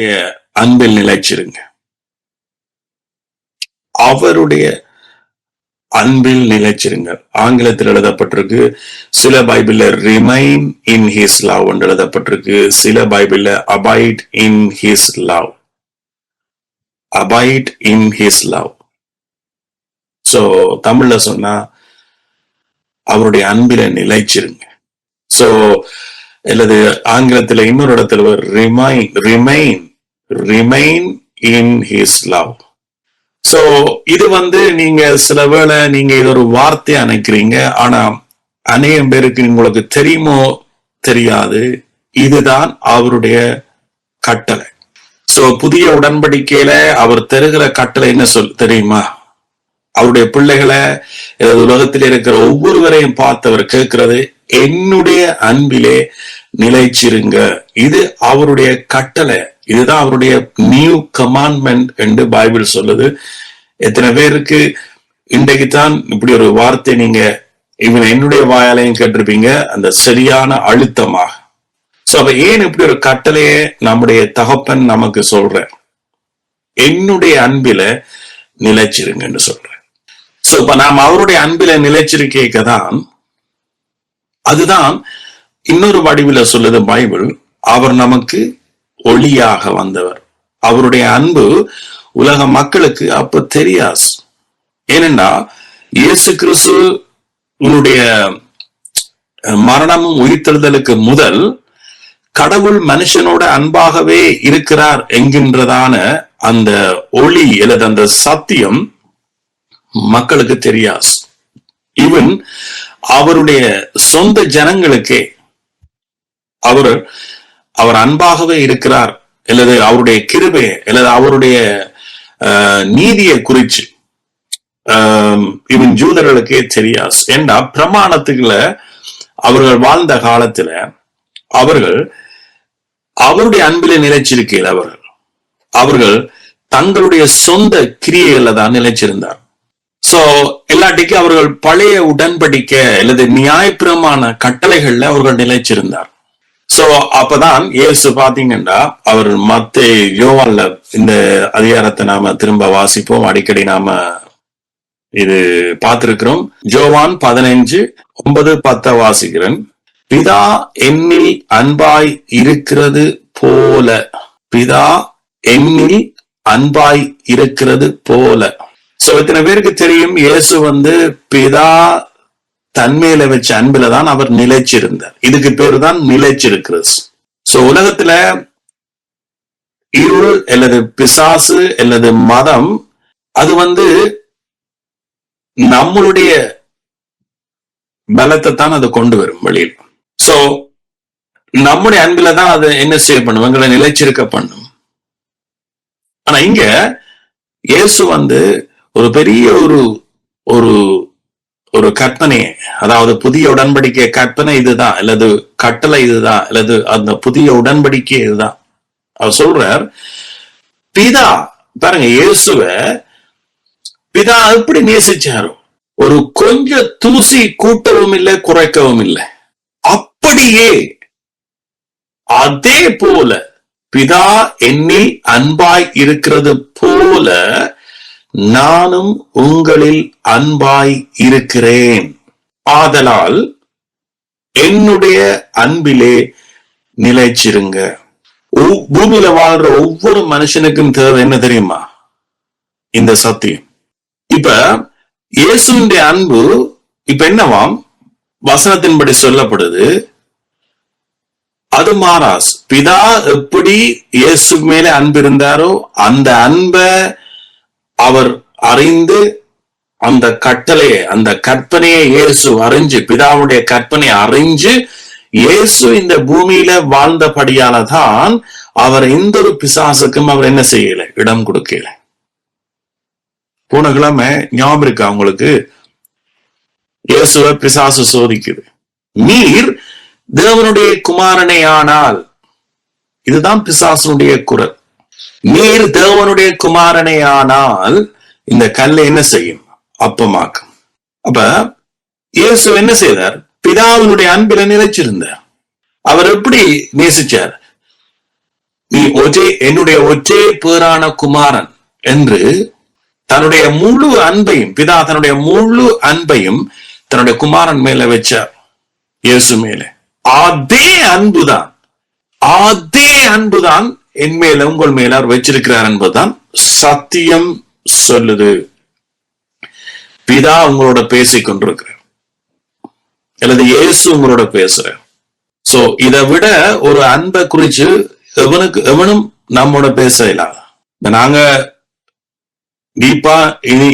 அவருடைய அன்பில் நிலைச்சிருங்க. அவருடைய அன்பில் நிலைச்சிருங்க. ஆங்கிலத்தில் எழுதப்பட்டிருக்கு, சில பைபிள்ல ரிமைன் இன் ஹிஸ் லவ் என்று எழுதப்பட்டிருக்கு, சில பைபிள்ல abide in his love, abide in his love. So தமிழ்ல சொன்னா அவருடைய அன்பில நிலைச்சிருங்க. சோ அல்லது ஆங்கிலத்தில் இன்னொரு இடத்துல remain in his love. So இது நீங்க சில வேளை நீங்க இது ஒரு வார்த்தையா நினைக்கிறீங்க, ஆனா அநேகம் பேருக்கு உங்களுக்கு தெரியுமோ தெரியாது, இதுதான் அவருடைய கட்டளை. சோ புதிய உடன்படிக்கையில அவர் தருகிற கட்டளை என்ன தெரியுமா? அவருடைய பிள்ளைகளை, உலகத்தில் இருக்கிற ஒவ்வொருவரையும் பார்த்தவர் கேட்கிறது, என்னுடைய அன்பிலே நிலைச்சிருங்க. இது அவருடைய கட்டளை, இதுதான் அவருடைய நியூ கமாண்ட்மெண்ட் என்று பைபிள் சொல்லுது. எத்தனை பேருக்கு இன்றைக்கு தான் இப்படி ஒரு வார்த்தை நீங்க இவன் என்னுடைய வாயாலையும் கேட்டிருப்பீங்க, அந்த சரியான அழுத்தமாக. சோ அப்ப ஏன் இப்படி ஒரு கட்டளையை நம்முடைய தகப்பன் நமக்கு சொல்ற, என்னுடைய அன்பில நிலைச்சிருங்கன்னு சொல்ற. சோ இப்ப நாம் அவருடைய அன்பில நிலைச்சிருக்கேதான், அதுதான் இன்னொரு வடிவில சொல்லுது பைபிள், அவர் நமக்கு ஒளியாக வந்தவர். அவருடைய அன்பு உலக மக்களுக்கு அப்ப தெரியாது. ஏனென்றா இயேசு கிறிஸ்து உன்னுடைய மரணமும் உயிர்த்தெழுதலுக்கு முதல் கடவுள் மனுஷனோட அன்பாகவே இருக்கிறார் என்கின்றதான அந்த ஒளி அல்லது அந்த சத்தியம் மக்களுக்கு தெரியாது. ஈவன் அவருடைய சொந்த ஜனங்களுக்கே அவர் அன்பாகவே இருக்கிறார் அல்லது அவருடைய கிருபை அல்லது அவருடைய நீதியை குறிச்சு இவன் ஜூதர்களுக்கே தெரியாது. ஏண்டா பிரமாணத்துக்குள்ள அவர்கள் வாழ்ந்த காலத்துல அவருடைய அன்பிலே நிலைச்சிருக்கையில் அவர்கள் தங்களுடைய சொந்த கிரியைகள்ல தான் நிலைச்சிருந்தார். சோ எல்லாட்டிக்கு அவர்கள் பழைய உடன்படிக்கை அல்லது நியாயப்பிரமாண கட்டளைகள்ல அவர்கள் நிலைச்சிருந்தார். சோ அப்பதான் இயேசு பாத்தீங்கன்னா அவர் மத்தேயு யோவான்ல இந்த அதிகாரத்தை நாம திரும்ப வாசிப்போம், அடிக்கடி நாம இது பார்த்திருக்கிறோம். யோவான் 15:9-10 வாசிக்கிறேன். பிதா என்னில் அன்பாய் இருக்கிறது போல, பிதா என்னில் அன்பாய் இருக்கிறது போல. சோ இத்தனை பேருக்கு தெரியும், இயேசு பிதா தன்மையில வச்ச அன்புல தான் அவர் நிலைச்சிருந்தார். இதுக்கு பேரு தான் நிலைச்சிருக்கிறது. சோ உலகத்துல இருள் அல்லது பிசாசு அல்லது மதம் அது நம்மளுடைய பலத்தை தான் அதை கொண்டு வரும் வெளியில். சோ நம்முடைய அன்பில தான் அது என்ன செய்ய பண்ணும், எங்களை நிலைச்சிருக்க பண்ணும். ஆனா இங்க இயேசு ஒரு பெரிய ஒரு கற்பனை, அதாவது புதிய உடன்படிக்கை கற்பனை இதுதான் அல்லது கட்டளை இதுதான் அல்லது அந்த புதிய உடன்படிக்கை இதுதான். அவர் சொல்றார், பிதா பாருங்க, இயேசுவ பிதா எப்படி நேசிச்சாரோ, ஒரு கொஞ்சம் தூசி கூட்டவும் இல்லை குறைக்கவும் இல்லை, அப்படியே அதே போல பிதா என்னில் அன்பாய் இருக்கிறது போல நானும் உங்களில் அன்பாய் இருக்கிறேன், ஆதலால் என்னுடைய அன்பிலே நிலைச்சிருங்க. பூமியில வாழ்ற ஒவ்வொரு மனுஷனுக்கும் தேவை என்ன தெரியுமா? இந்த சத்தியம். இப்ப இயேசுடைய அன்பு இப்ப என்னவாம்? வசனத்தின்படி சொல்லப்படுது, அது மாறாஸ். பிதா எப்படி இயேசு மேல அன்பு இருந்தாரோ அந்த அன்பை அவர் அறிந்து அந்த கட்டளையை, அந்த கற்பனையை இயேசு அறிஞ்சு, பிதாவுடைய கற்பனையை அறிஞ்சு இயேசு இந்த பூமியில வாழ்ந்தபடியாலதான் அவர் எந்த ஒரு பிசாசுக்கும் அவர் என்ன செய்யல, இடம் கொடுக்கல. போன கிழமை ஞாபகம் இருக்கா உங்களுக்கு? இயேசுவை பிசாசு சோதிக்குது, நீர் தேவனுடைய குமாரனே ஆனால், இதுதான் பிசாசுடைய குரல், நீர் தேவனுடைய குமாரனே ஆனால் இந்த கல்லை என்ன செய்யும், அப்பமாக்கும். அப்ப இயேசு என்ன செய்தார்? பிதாவினுடைய அன்பில நிலைச்சிருந்தார். அவர் எப்படி நேசிச்சார்? நீ என்னுடைய ஒற்றே பேரான குமாரன் என்று தன்னுடைய முழு அன்பையும், பிதா தன்னுடைய முழு அன்பையும் தன்னுடைய குமாரன் மேல வச்சார், இயேசு மேல. அதே அன்புதான் என் மேல உங்கள் மேல அவர் வச்சிருக்கிறார் என்பதுதான் சத்தியம் சொல்லுது. பிதா உங்களோட பேசிக் கொண்டிருக்கிறார் அல்லது இயேசு உங்களோட பேசுற. சோ இதை விட ஒரு அன்பை குறிச்சு எவனும் நம்மோட பேசலாம். நாங்க டீப்பா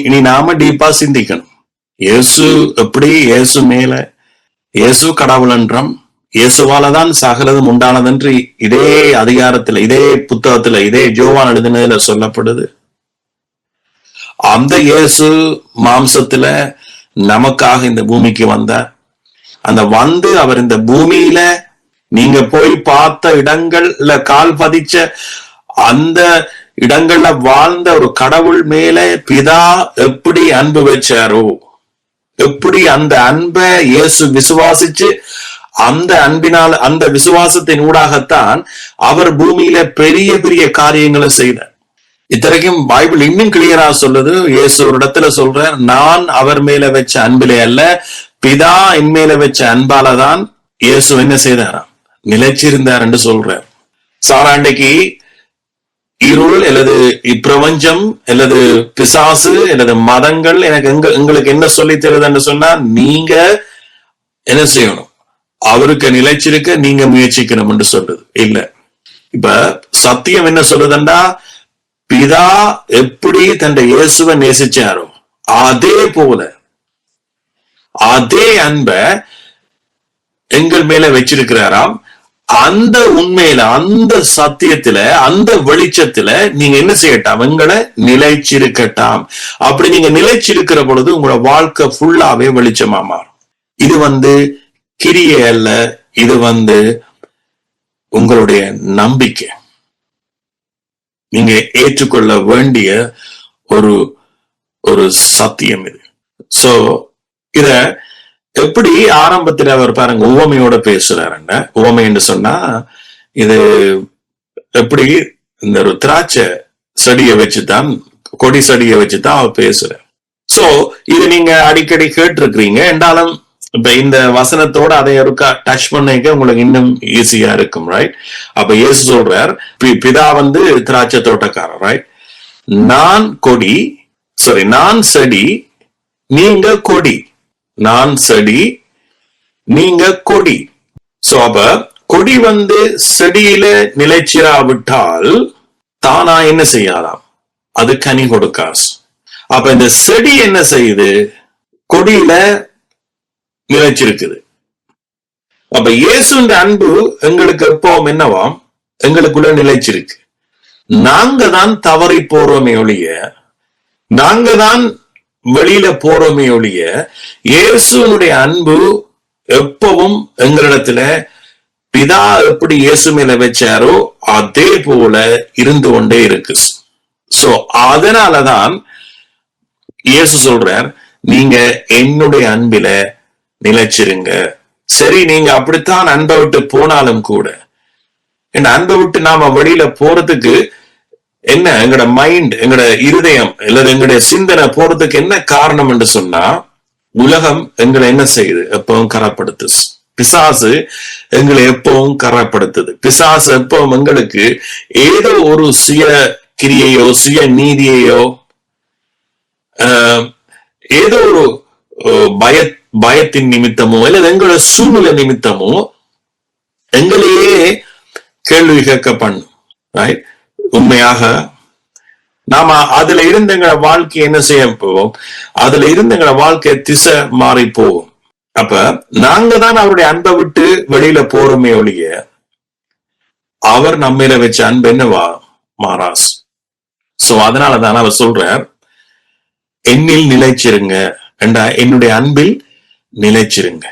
இனி நாம டீப்பா சிந்திக்கணும். இயேசு எப்படி, இயேசு மேல, இயேசு கடவுள் என்றும் இயேசுவாலதான் சகலதும் உண்டானதென்று இதே அதிகாரத்துல, இதே புத்தகத்துல, இதே யோவான் எழுதினதுல சொல்லப்படுது. அந்த இயேசு மாம்சத்துல நமக்காக இந்த பூமிக்கு வந்தார். வந்து அவர் இந்த பூமியில நீங்க போய் பார்த்த இடங்கள்ல கால் பதிச்ச அந்த இடங்கள்ல வாழ்ந்த ஒரு கடவுள் மேல பிதா எப்படி அன்பு வச்சாரோ, எப்படி அந்த அன்பை இயேசு விசுவாசிச்சு அந்த அன்பினால், அந்த விசுவாசத்தின் ஊடாகத்தான் அவர் பூமியில பெரிய பெரிய காரியங்களை செய்தார். இத்தனைக்கும் பைபிள் இன்னும் கிளியரா சொல்லுது. இயேசு ஒரு இடத்துல சொல்ற, நான் அவர் மேல வச்ச அன்பிலே அல்ல, பிதா என் மேல வச்ச அன்பாலதான் இயேசு என்ன செய்தாராம், நிலைச்சிருந்தார் என்று சொல்றார். சாராண்டைக்கு இருள் அல்லது இப்பிரபஞ்சம் அல்லது பிசாசு அல்லது மதங்கள் எங்களுக்கு என்ன சொல்லி தருதுன்னு சொன்னா, நீங்க என்ன செய்யணும், அவருக்கு நிலைச்சிருக்க நீங்க முயற்சிக்கணும் என்று சொல்றது இல்ல. இப்ப சத்தியம் என்ன சொல்றதுன்னா, பிதா எப்படி தன் இயேசுவை நேசிச்சாரோ அதே போல அதே அன்ப எங்கள் மேல வச்சிருக்கிறாராம். அந்த உண்மையில, அந்த சத்தியத்துல, அந்த வெளிச்சத்துல நீங்க என்ன செய்யட்டாம், எங்களை நிலைச்சிருக்கட்டாம். அப்படி நீங்க நிலைச்சிருக்கிற பொழுது உங்களோட வாழ்க்கை ஃபுல்லாவே வெளிச்சமா மாறும். இது கிரியை அல்ல, இது உங்களுடைய நம்பிக்கை. நீங்க ஏற்றுக்கொள்ள வேண்டிய ஒரு சத்தியம் இது. சோ இத எப்படி ஆரம்பத்துல அவர் பாருங்க உவமையோட பேசுறாருங்க. உவமை என்று சொன்னா இது எப்படி இந்த ஒரு திராட்சை செடியை வச்சுதான், கொடி செடியை வச்சுதான் அவர் பேசுறார். சோ இது நீங்க அடிக்கடி கேட்டிருக்கிறீங்க என்றாலும் இப்ப இந்த வசனத்தோட அதை இருக்கா டச் பண்ணிக்க உங்களுக்கு இன்னும் ஈஸியா இருக்கும், ரைட்? அப்ப இயேசு சொல்றார், பிதா திராட்சை தோட்டக்காரர், ரைட்? நான் செடி நீங்க கொடி, நான் செடி நீங்க கொடி. சோ அப்ப கொடி செடியில நிலைச்சிராவிட்டால் தானா என்ன செய்யாதாம், அது கனி கொடுக்காஸ். அப்ப இந்த செடி என்ன செய்யுது, கொடியில நிலைச்சிருக்குது. அப்ப இயேசுன்ற அன்பு எங்களுக்கு எப்பவும் என்னவாம், எங்களுக்குள்ள நிலைச்சிருக்கு. நாங்க தான் தவறி போறோமே ஒழிய, நாங்க தான் வெளியில போறோமே ஒழிய, இயேசுனுடைய அன்பு எப்பவும் எங்களிடத்துல பிதா எப்படி இயேசு மேல வச்சாரோ அதே போல இருந்து கொண்டே இருக்கு. சோ அதனாலதான் இயேசு சொல்றார், நீங்க என்னுடைய அன்பில நிலைச்சிருங்க. சரி, நீங்க அப்படித்தான் அன்பை விட்டு போனாலும் கூட, இந்த அன்பை விட்டு நாம வெளியில போறதுக்கு என்ன, எங்கட மைண்ட், எங்கட இருதயம் அல்லது எங்களுடைய சிந்தனை போறதுக்கு என்ன காரணம் என்று சொன்னா, உலகம் எங்களை என்ன செய்யுது, எப்பவும் கரப்படுத்து. பிசாசு எங்களை எப்பவும் கரப்படுத்துது. பிசாசு எப்பவும் எங்களுக்கு ஏதோ ஒரு சுய கிரியையோ சுய நீதியையோ ஏதோ ஒரு பயத்தின் நிமித்தமோ அல்லது எங்களோட சூழ்நிலை நிமித்தமோ எங்களையே கேள்வி கேட்க பண்ணும், ரைட்? உண்மையாக நாம அதுல இருந்து எங்களோட வாழ்க்கை என்ன செய்ய போவோம், அதுல இருந்து எங்களோட வாழ்க்கை திசை மாறி போவோம். அப்ப நாங்க தான் அவருடைய அன்பை விட்டு வெளியில போறோமே ஒழிய, அவர் நம்மையில வச்ச அன்பு என்னவா மாறாஸ். சோ அதனாலதான் அவர் சொல்றார், என்னில் நிலைச்சிருங்க, என்னுடைய அன்பில் நிலைச்சிருங்க.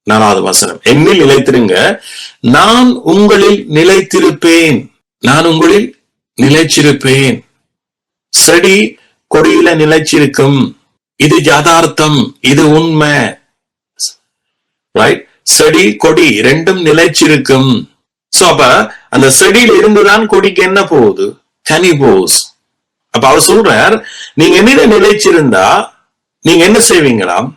4வது வசனம், என்னில் நிலைத்திருங்க, நான் உங்களில் நிலைத்திருப்பேன், நான் உங்களில் நிலைச்சிருப்பேன். செடி கொடியில நிலைச்சிருக்கும், இது யதார்த்தம், இது உண்மை, ரைட்? செடி கொடி ரெண்டும் நிலைச்சிருக்கும். சோ அப்ப அந்த செடியில இருந்துதான் கொடிக்கு என்ன போகுது? கனி போகுது. அப்ப அவர் சொல்றார், நீங்க என்ன நிலைச்சிருந்தா நீங்க என்ன செய்வீங்களாம்?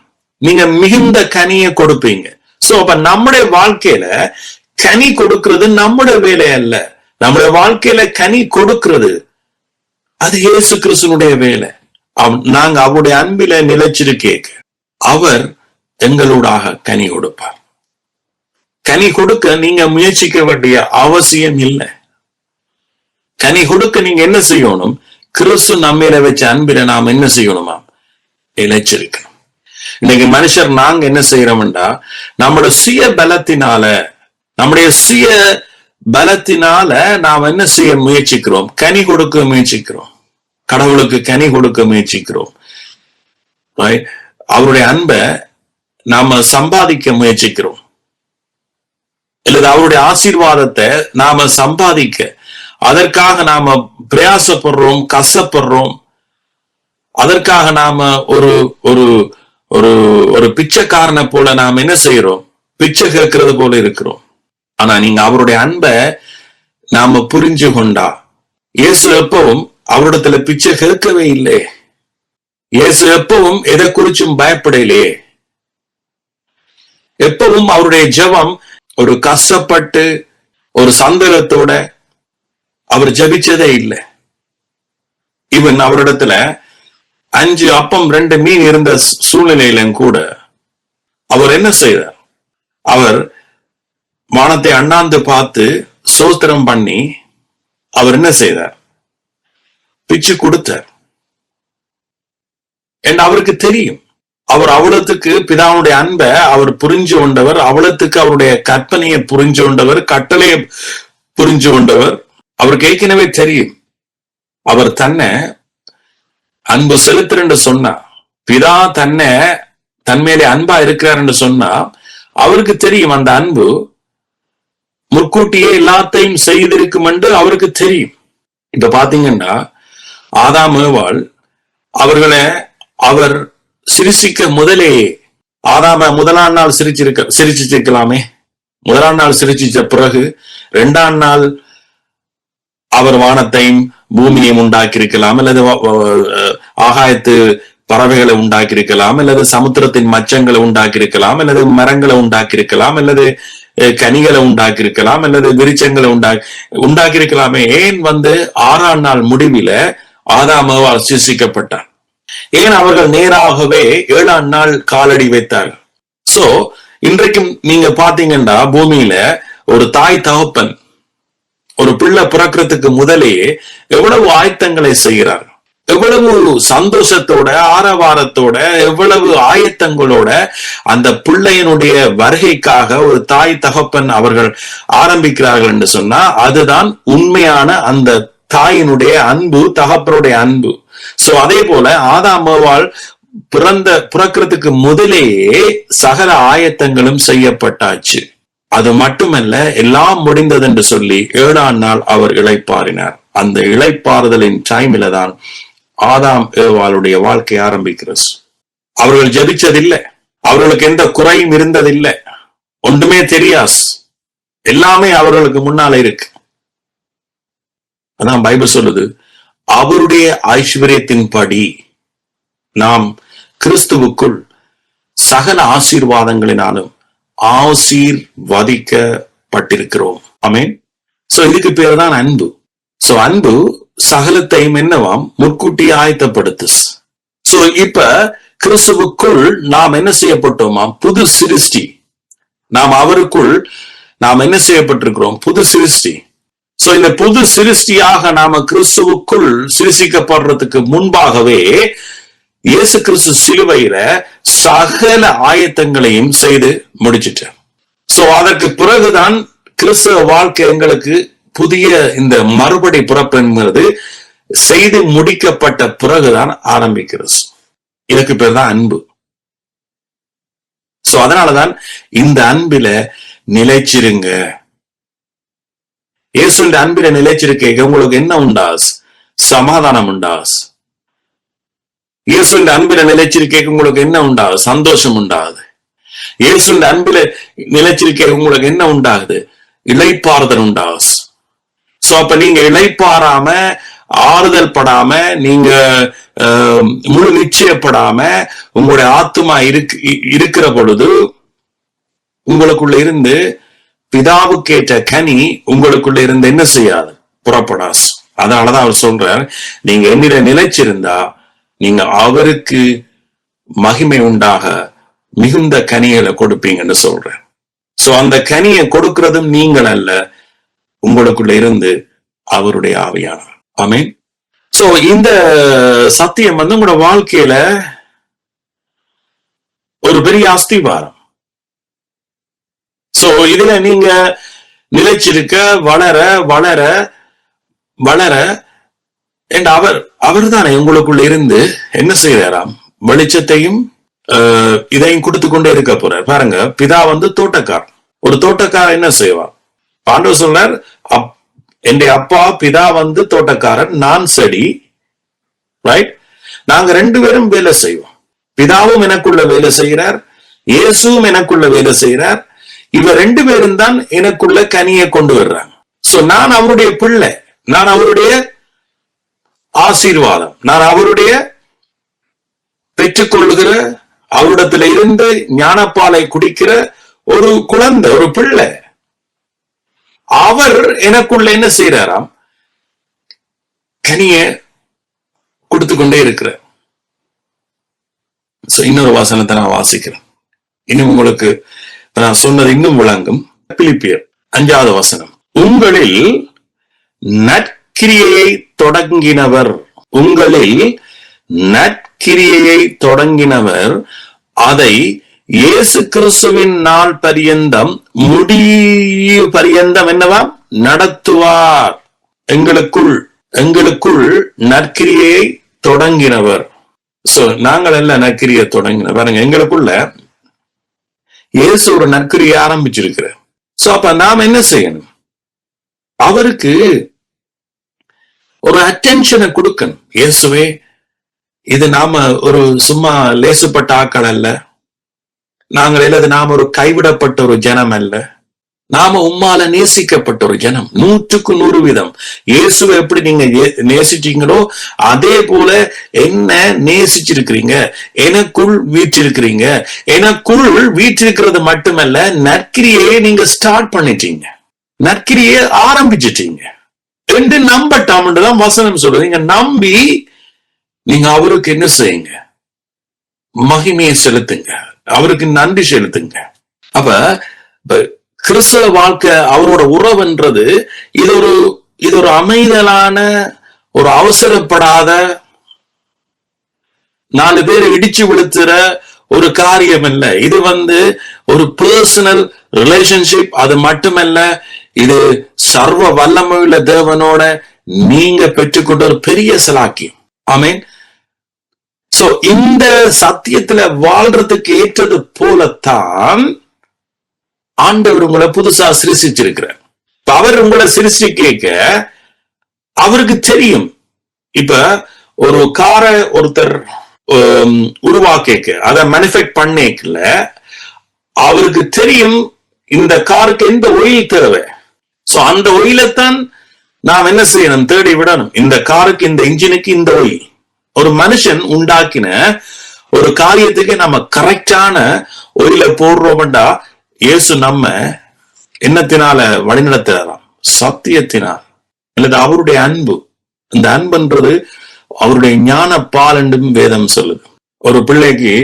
நீங்க மிகுந்த கனியை கொடுப்பீங்க. சோ அப்ப நம்முடைய வாழ்க்கையில கனி கொடுக்கிறது நம்முடைய வேலை அல்ல. நம்முடைய வாழ்க்கையில கனி கொடுக்கிறது அது இயேசு கிறிஸ்துனுடைய வேலை. நாங்க அவருடைய அன்பில நிலைச்சிருக்கேன், அவர் எங்களூடாக கனி கொடுப்பார். கனி கொடுக்க நீங்க முயற்சிக்க வேண்டிய அவசியம் இல்லை. கனி கொடுக்க நீங்க என்ன செய்யணும்? கிறிஸ்து நம்மில வச்ச அன்பில நாம் என்ன செய்யணுமா? நிலைச்சிருக்கணும். இன்னைக்கு மனுஷர் நாங்க என்ன செய்யறோம்டா, நம்மளோட சுய பலத்தினால நாம் என்ன செய்ய முயற்சிக்கிறோம்? கனி கொடுக்க முயற்சிக்கிறோம். கடவுளுக்கு கனி கொடுக்க முயற்சிக்கிறோம். அவருடைய அன்பை நாம சம்பாதிக்க முயற்சிக்கிறோம், அல்லது அவருடைய ஆசீர்வாதத்தை நாம சம்பாதிக்க, அதற்காக நாம பிரயாசப்படுறோம், கஷ்டப்படுறோம். அதற்காக நாம ஒரு ஒரு ஒரு ஒரு பிச்சைக்காரனை போல நாம என்ன செய்யறோம்? பிச்சை கேட்கறது போல இருக்கிறோம். ஆனா நீங்க அவருடைய அன்பை நாம புரிஞ்சு கொண்டா, இயேசு எப்பவும் அவரிடத்துல பிச்சை கேட்கவே இல்லை. இயேசு எப்பவும் எதை குறிச்சும் பயப்படலையே. எப்பவும் அவருடைய ஜெபம் ஒரு கஷ்டப்பட்டு ஒரு சந்தேகத்தோட அவர் ஜபிச்சதே இல்லை. இவன் அவரிடத்துல 5 அப்பம் 2 மீன் இருந்த சூழ்நிலையிலும் கூட அவர் என்ன செய்தார்? அவர் வானத்தை அண்ணாந்து பார்த்து ஸ்தோத்திரம் பண்ணி அவர் என்ன செய்தார்? பிச்சு கொடுத்தார். என்று அவருக்கு தெரியும். அவர் அவ்வளத்துக்கு பிதாவுடைய அன்பை அவர் புரிஞ்சு கொண்டவர், அவ்வளத்துக்கு அவருடைய கற்பனையை புரிஞ்சு கொண்டவர், கட்டளையை புரிஞ்சு கொண்டவர். அவருக்கு ஏற்கனவே தெரியும். அவர் தன்னை அன்பு செலுத்துறன்னு சொன்னா, பிதா தன்னை தன்மேலே அன்பா இருக்கிறார் என்று சொன்னா, அவருக்கு தெரியும் அந்த அன்பு முற்கூட்டியே எல்லாத்தையும் செய்திருக்கும் என்று அவருக்கு தெரியும். இப்ப பாத்தீங்கன்னா ஆதாம் ஏவாள் அவர்களை அவர் சிரிசிக்க முதலே, ஆதாம முதலாம் நாள் சிரிச்சிருக்கலாமே. முதலாம் நாள் சிரிச்சிச்ச பிறகு 2ஆம் நாள் அவர் வானத்தையும் பூமியையும் உண்டாக்கியிருக்கலாம், அல்லது ஆகாயத்து பறவைகளை உண்டாக்கியிருக்கலாம், அல்லது சமுத்திரத்தின் மச்சங்களை உண்டாக்கியிருக்கலாம், அல்லது மரங்களை உண்டாக்கியிருக்கலாம், அல்லது கனிகளை உண்டாக்கியிருக்கலாம், அல்லது விருச்சங்களை உண்டாக்கியிருக்கலாமே. ஏன் 6ஆம் நாள் முடிவில ஆதாமாவால் சிருஷ்டிக்கப்பட்டார்? ஏன் அவர்கள் நேராகவே 7ஆம் நாள் காலடி வைத்தார்கள்? சோ இன்றைக்கும் நீங்க பாத்தீங்கன்னா பூமியில ஒரு தாய் தகப்பன் ஒரு பிள்ளை பிறக்கிறதுக்கு முதலேயே எவ்வளவு ஆயத்தங்களை செய்கிறார், எவ்வளவு சந்தோஷத்தோட ஆரவாரத்தோட, எவ்வளவு ஆயத்தங்களோட அந்த பிள்ளையினுடைய வருகைக்காக ஒரு தாய் தகப்பன் அவர்கள் ஆரம்பிக்கிறார்கள் என்று சொன்னா, அதுதான் உண்மையான அந்த தாயினுடைய அன்பு, தகப்பனுடைய அன்பு. சோ அதே போல ஆதாம் ஏவாள் பிறக்கிறதுக்கு முதலேயே சகல ஆயத்தங்களும் செய்யப்பட்டாச்சு. அது மட்டுமல்ல, எல்லாம் முடிந்தது என்று சொல்லி 7ஆம் நாள் அவர் இளைப்பாறினார். அந்த இளைப்பாறுதலின் டைமில தான் ஆதாம் ஏவாளுடைய வாழ்க்கை ஆரம்பிக்கிறது. அவர்கள் ஜெபிச்சதில்லை, அவர்களுக்கு எந்த குறையும் இருந்ததில்லை, ஒன்றுமே தெரியாது, எல்லாமே அவர்களுக்கு முன்னால இருக்கு. அதான் பைபிள் சொல்லுது, அவருடைய ஐஸ்வர்யத்தின்படி நாம் கிறிஸ்துவுக்குள் சகல ஆசீர்வாதங்களினாலும் ஆசீர்வதிக்கப்பட்டிருக்கிறோம். ஆமென். சோ இதுக்கு பேர் தான் அன்பு. சோ அன்பு சகலத்தையும் என்னவாம்? முற்கூட்டி ஆயத்தப்படுத்து. சோ இப்ப கிறிஸ்துவுக்குள் நாம் என்ன செய்யப்பட்டோமாம்? புது சிருஷ்டி. நாம் அவருக்குள் நாம் என்ன செய்யப்பட்டிருக்கிறோம்? புது சிருஷ்டி. சோ இந்த புது சிருஷ்டியாக நாம கிறிஸ்துவுக்குள் சிருஷ்டிக்கப்படுறதுக்கு முன்பாகவே இயேசு கிறிஸ்து சிலுவையில சகல ஆயத்தங்களையும் செய்து முடிச்சிட்டார். சோ அதற்கு பிறகுதான் கிறிஸ்தவ வாழ்க்கை எங்களுக்கு புதிய இந்த மறுபடி பிறப்பு என்கிறது செய்து முடிக்கப்பட்ட பிறகுதான் ஆரம்பிக்கிறது. இதுக்கு பேர் தான் அன்பு. சோ அதனாலதான் இந்த அன்பில நிலைச்சிருங்க. இயேசுவின் அன்பில நிலைச்சிருக்க உங்களுக்கு என்ன உண்டாஸ்? சமாதானம் உண்டாஸ். இயேசுவின் அன்பில நிலைச்சிருக்க உங்களுக்கு என்ன உண்டாகுது? சந்தோஷம் உண்டாகுது. இயேசுவின் அன்பில நிலைச்சிருக்க உங்களுக்கு என்ன உண்டாகுது? இளைப்பாறுதல் உண்டாகுது. சோ அப்ப நீங்க இளைப்பாராம, ஆறுதல் படாம, நீங்க முழு நிச்சயப்படாம உங்களுடைய ஆத்துமா இருக்கிற பொழுது உங்களுக்குள்ள இருந்து பிதாவுக்கேற்ற கனி உங்களுக்குள்ள இருந்து என்ன செய்யாது, புறப்படாது. அதனாலதான் அவர் சொல்றார், நீங்க என்னிட நிலைச்சிருந்தா நீங்க அவருக்கு மகிமை உண்டாக மிகுந்த கனிகளை கொடுப்பீங்கன்னு சொல்றேன். சோ அந்த கனியை கொடுக்கிறதும் நீங்கள் அல்ல, உங்களுக்குள்ள இருந்து அவருடைய ஆவியானவர். ஆமென். சோ இந்த சத்தியம் வந்து உங்களோட வாழ்க்கையில ஒரு பெரிய அஸ்திவாரம். சோ இதுல நீங்க நிலைச்சிருக்க, வளர வளர வளர அவர் தானே உங்களுக்குள்ள இருந்து என்ன செய்யறாராம், வெளிச்சத்தையும் இதையும் கொடுத்து கொண்டே இருக்க போறார். பாருங்க, பிதா வந்து தோட்டக்காரர். ஒரு தோட்டக்காரர் என்ன செய்வார்? ஆண்டவர் சொன்னார், என்னுடைய அப்பா பிதா வந்து தோட்டக்காரர், நான் செடி. ரைட்? நாங்க 2 பேரும் வேலை செய்வோம். பிதாவும் எனக்குள்ள வேலை செய்கிறார், இயேசுவும் எனக்குள்ள வேலை செய்கிறார். இவர் 2 பேரும் தான் எனக்குள்ள கனியை கொண்டு வர்றாங்க. சோ நான் அவருடைய பிள்ளை, நான் அவருடைய ஆசீர்வாதம், நான் அவருடைய பெற்றுக்கொள்ளுகிற, அவரிடத்துல இருந்து ஞானப்பாலை குடிக்கிற ஒரு குழந்தை, ஒரு பிள்ளை. அவர் எனக்குள்ள என்ன செய்யறாராம், கனிய கொடுத்து கொண்டே இருக்கிறார். இன்னொரு வசனத்தை நான் வாசிக்கிறேன், இன்னும் உங்களுக்கு நான் சொன்னது இன்னும் விளங்கும். பிலிப்பியர் 5வது வசனம், உங்களில் நற்கிரியையை தொடங்கினவர், உங்களில் நற்கிரியையை தொடங்கினவர் அதை இயேசு கிறிஸ்துவின் நாள் பரியந்தம், முடிவு பரியந்தம் என்னவா நடத்துவார். எங்களுக்குள் நற்கிரியை தொடங்கினவர். சோ நாங்கள் எல்லாம் நற்கிரியை தொடங்கின பாருங்க, எங்களுக்குள்ள இயேசு ஒரு நற்கிரியை ஆரம்பிச்சிருக்கிறார். சோ அப்ப நாம் என்ன செய்யணும், அவருக்கு ஒரு அட்டென்ஷனை கொடுக்கணும். இயேசுவே, இது நாம ஒரு சும்மா லேசுப்பட்ட ஆக்கள் அல்ல, நாங்கள் அல்லது நாம ஒரு கைவிடப்பட்ட ஒரு ஜனம் அல்ல, நாம உம்மால நேசிக்கப்பட்ட ஒரு ஜனம். 100க்கு 100 இயேசுவை எப்படி நீங்க நேசிச்சீங்களோ அதே போல என்ன நேசிச்சிருக்கிறீங்க, எனக்குள் வீற்றிருக்கிறீங்க. எனக்குள் வீற்றிருக்கிறது மட்டுமல்ல, நற்கிரியை நீங்க ஸ்டார்ட் பண்ணிட்டீங்க, நற்கிரியை ஆரம்பிச்சிட்டீங்க என்று நம்பட்டாம்னு தான் வசனம் சொல்றது. நீங்க நம்பி நீங்க அவருக்கு என்ன செய்யுங்க, மகிமையை செலுத்துங்க, அவருக்கு நன்றி செலுத்துங்க. அப்ப கிறிஸ்தவ வாழ்க்கை, அவரோட உறவுன்றது இது ஒரு அமைதலான, ஒரு அவசரப்படாத, 4 பேரை இடிச்சு விழுத்துற ஒரு காரியம் இல்ல. இது ஒரு பர்சனல் ரிலேஷன்ஷிப். அது மட்டுமல்ல, இது சர்வ வல்லமையுள்ள தேவனோட நீங்க பெற்றுக்கொண்ட ஒரு பெரிய சலாக்கியம். ஆமீன். சோ இந்த சத்தியத்துல வாழ்றதுக்கு ஏற்றது போலத்தான் ஆண்டவர் உங்களை புதுசா சிருஷ்டிச்சிருக்கிறார். அவர் உங்களை சிருஷ்டிக்க அவருக்கு தெரியும். இப்ப ஒரு காரை ஒருத்தர் உருவாக்க, அதை மேனுஃபேக்சர் பண்ணிக்கல, அவருக்கு தெரியும் இந்த காருக்கு எந்த ஒயில் தேவை. சோ அந்த ஒயிலைத்தான் நாம் என்ன செய்யணும், தேடி விடணும். இந்த காருக்கு, இந்த இன்ஜினுக்கு இந்த ஒயில். ஒரு மனுஷன் உண்டாக்கின ஒரு காரியத்துக்கு நம்ம கரெக்டான ஒயில போடுறோம்டா, இயேசு நம்ம என்னத்தினால வழிநடத்துறாராம், சத்தியத்தினால், அல்லது அவருடைய அன்பு. இந்த அன்புன்றது அவருடைய ஞான பால் என்றும் வேதம் சொல்லுது. ஒரு பிள்ளைக்கு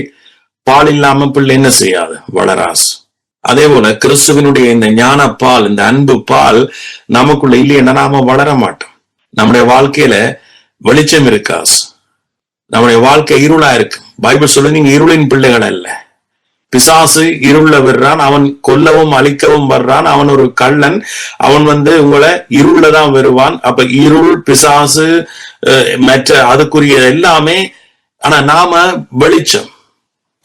பால் இல்லாம பிள்ளை என்ன செய்யாது, வளராசு. அதே போல கிறிஸ்துவனுடைய இந்த ஞான பால், இந்த அன்பு பால் நமக்குள்ள இல்லைன்னா நாம வளர மாட்டோம். நம்முடைய வாழ்க்கையில வெளிச்சம் இருக்காது, நம்முடைய வாழ்க்கை இருளா இருக்கு. பைபிள் சொல்லு, நீங்க இருளின் பிள்ளைகள் அல்ல. பிசாசு இருள வர்றான், அவன் கொல்லவும் அழிக்கவும் வர்றான், அவன் ஒரு கள்ளன், அவன் உங்களை இருளதான் வருவான். அப்ப இருள், பிசாசு, மற்ற அதுக்குரிய எல்லாமே. ஆனா நாம வெளிச்சம்.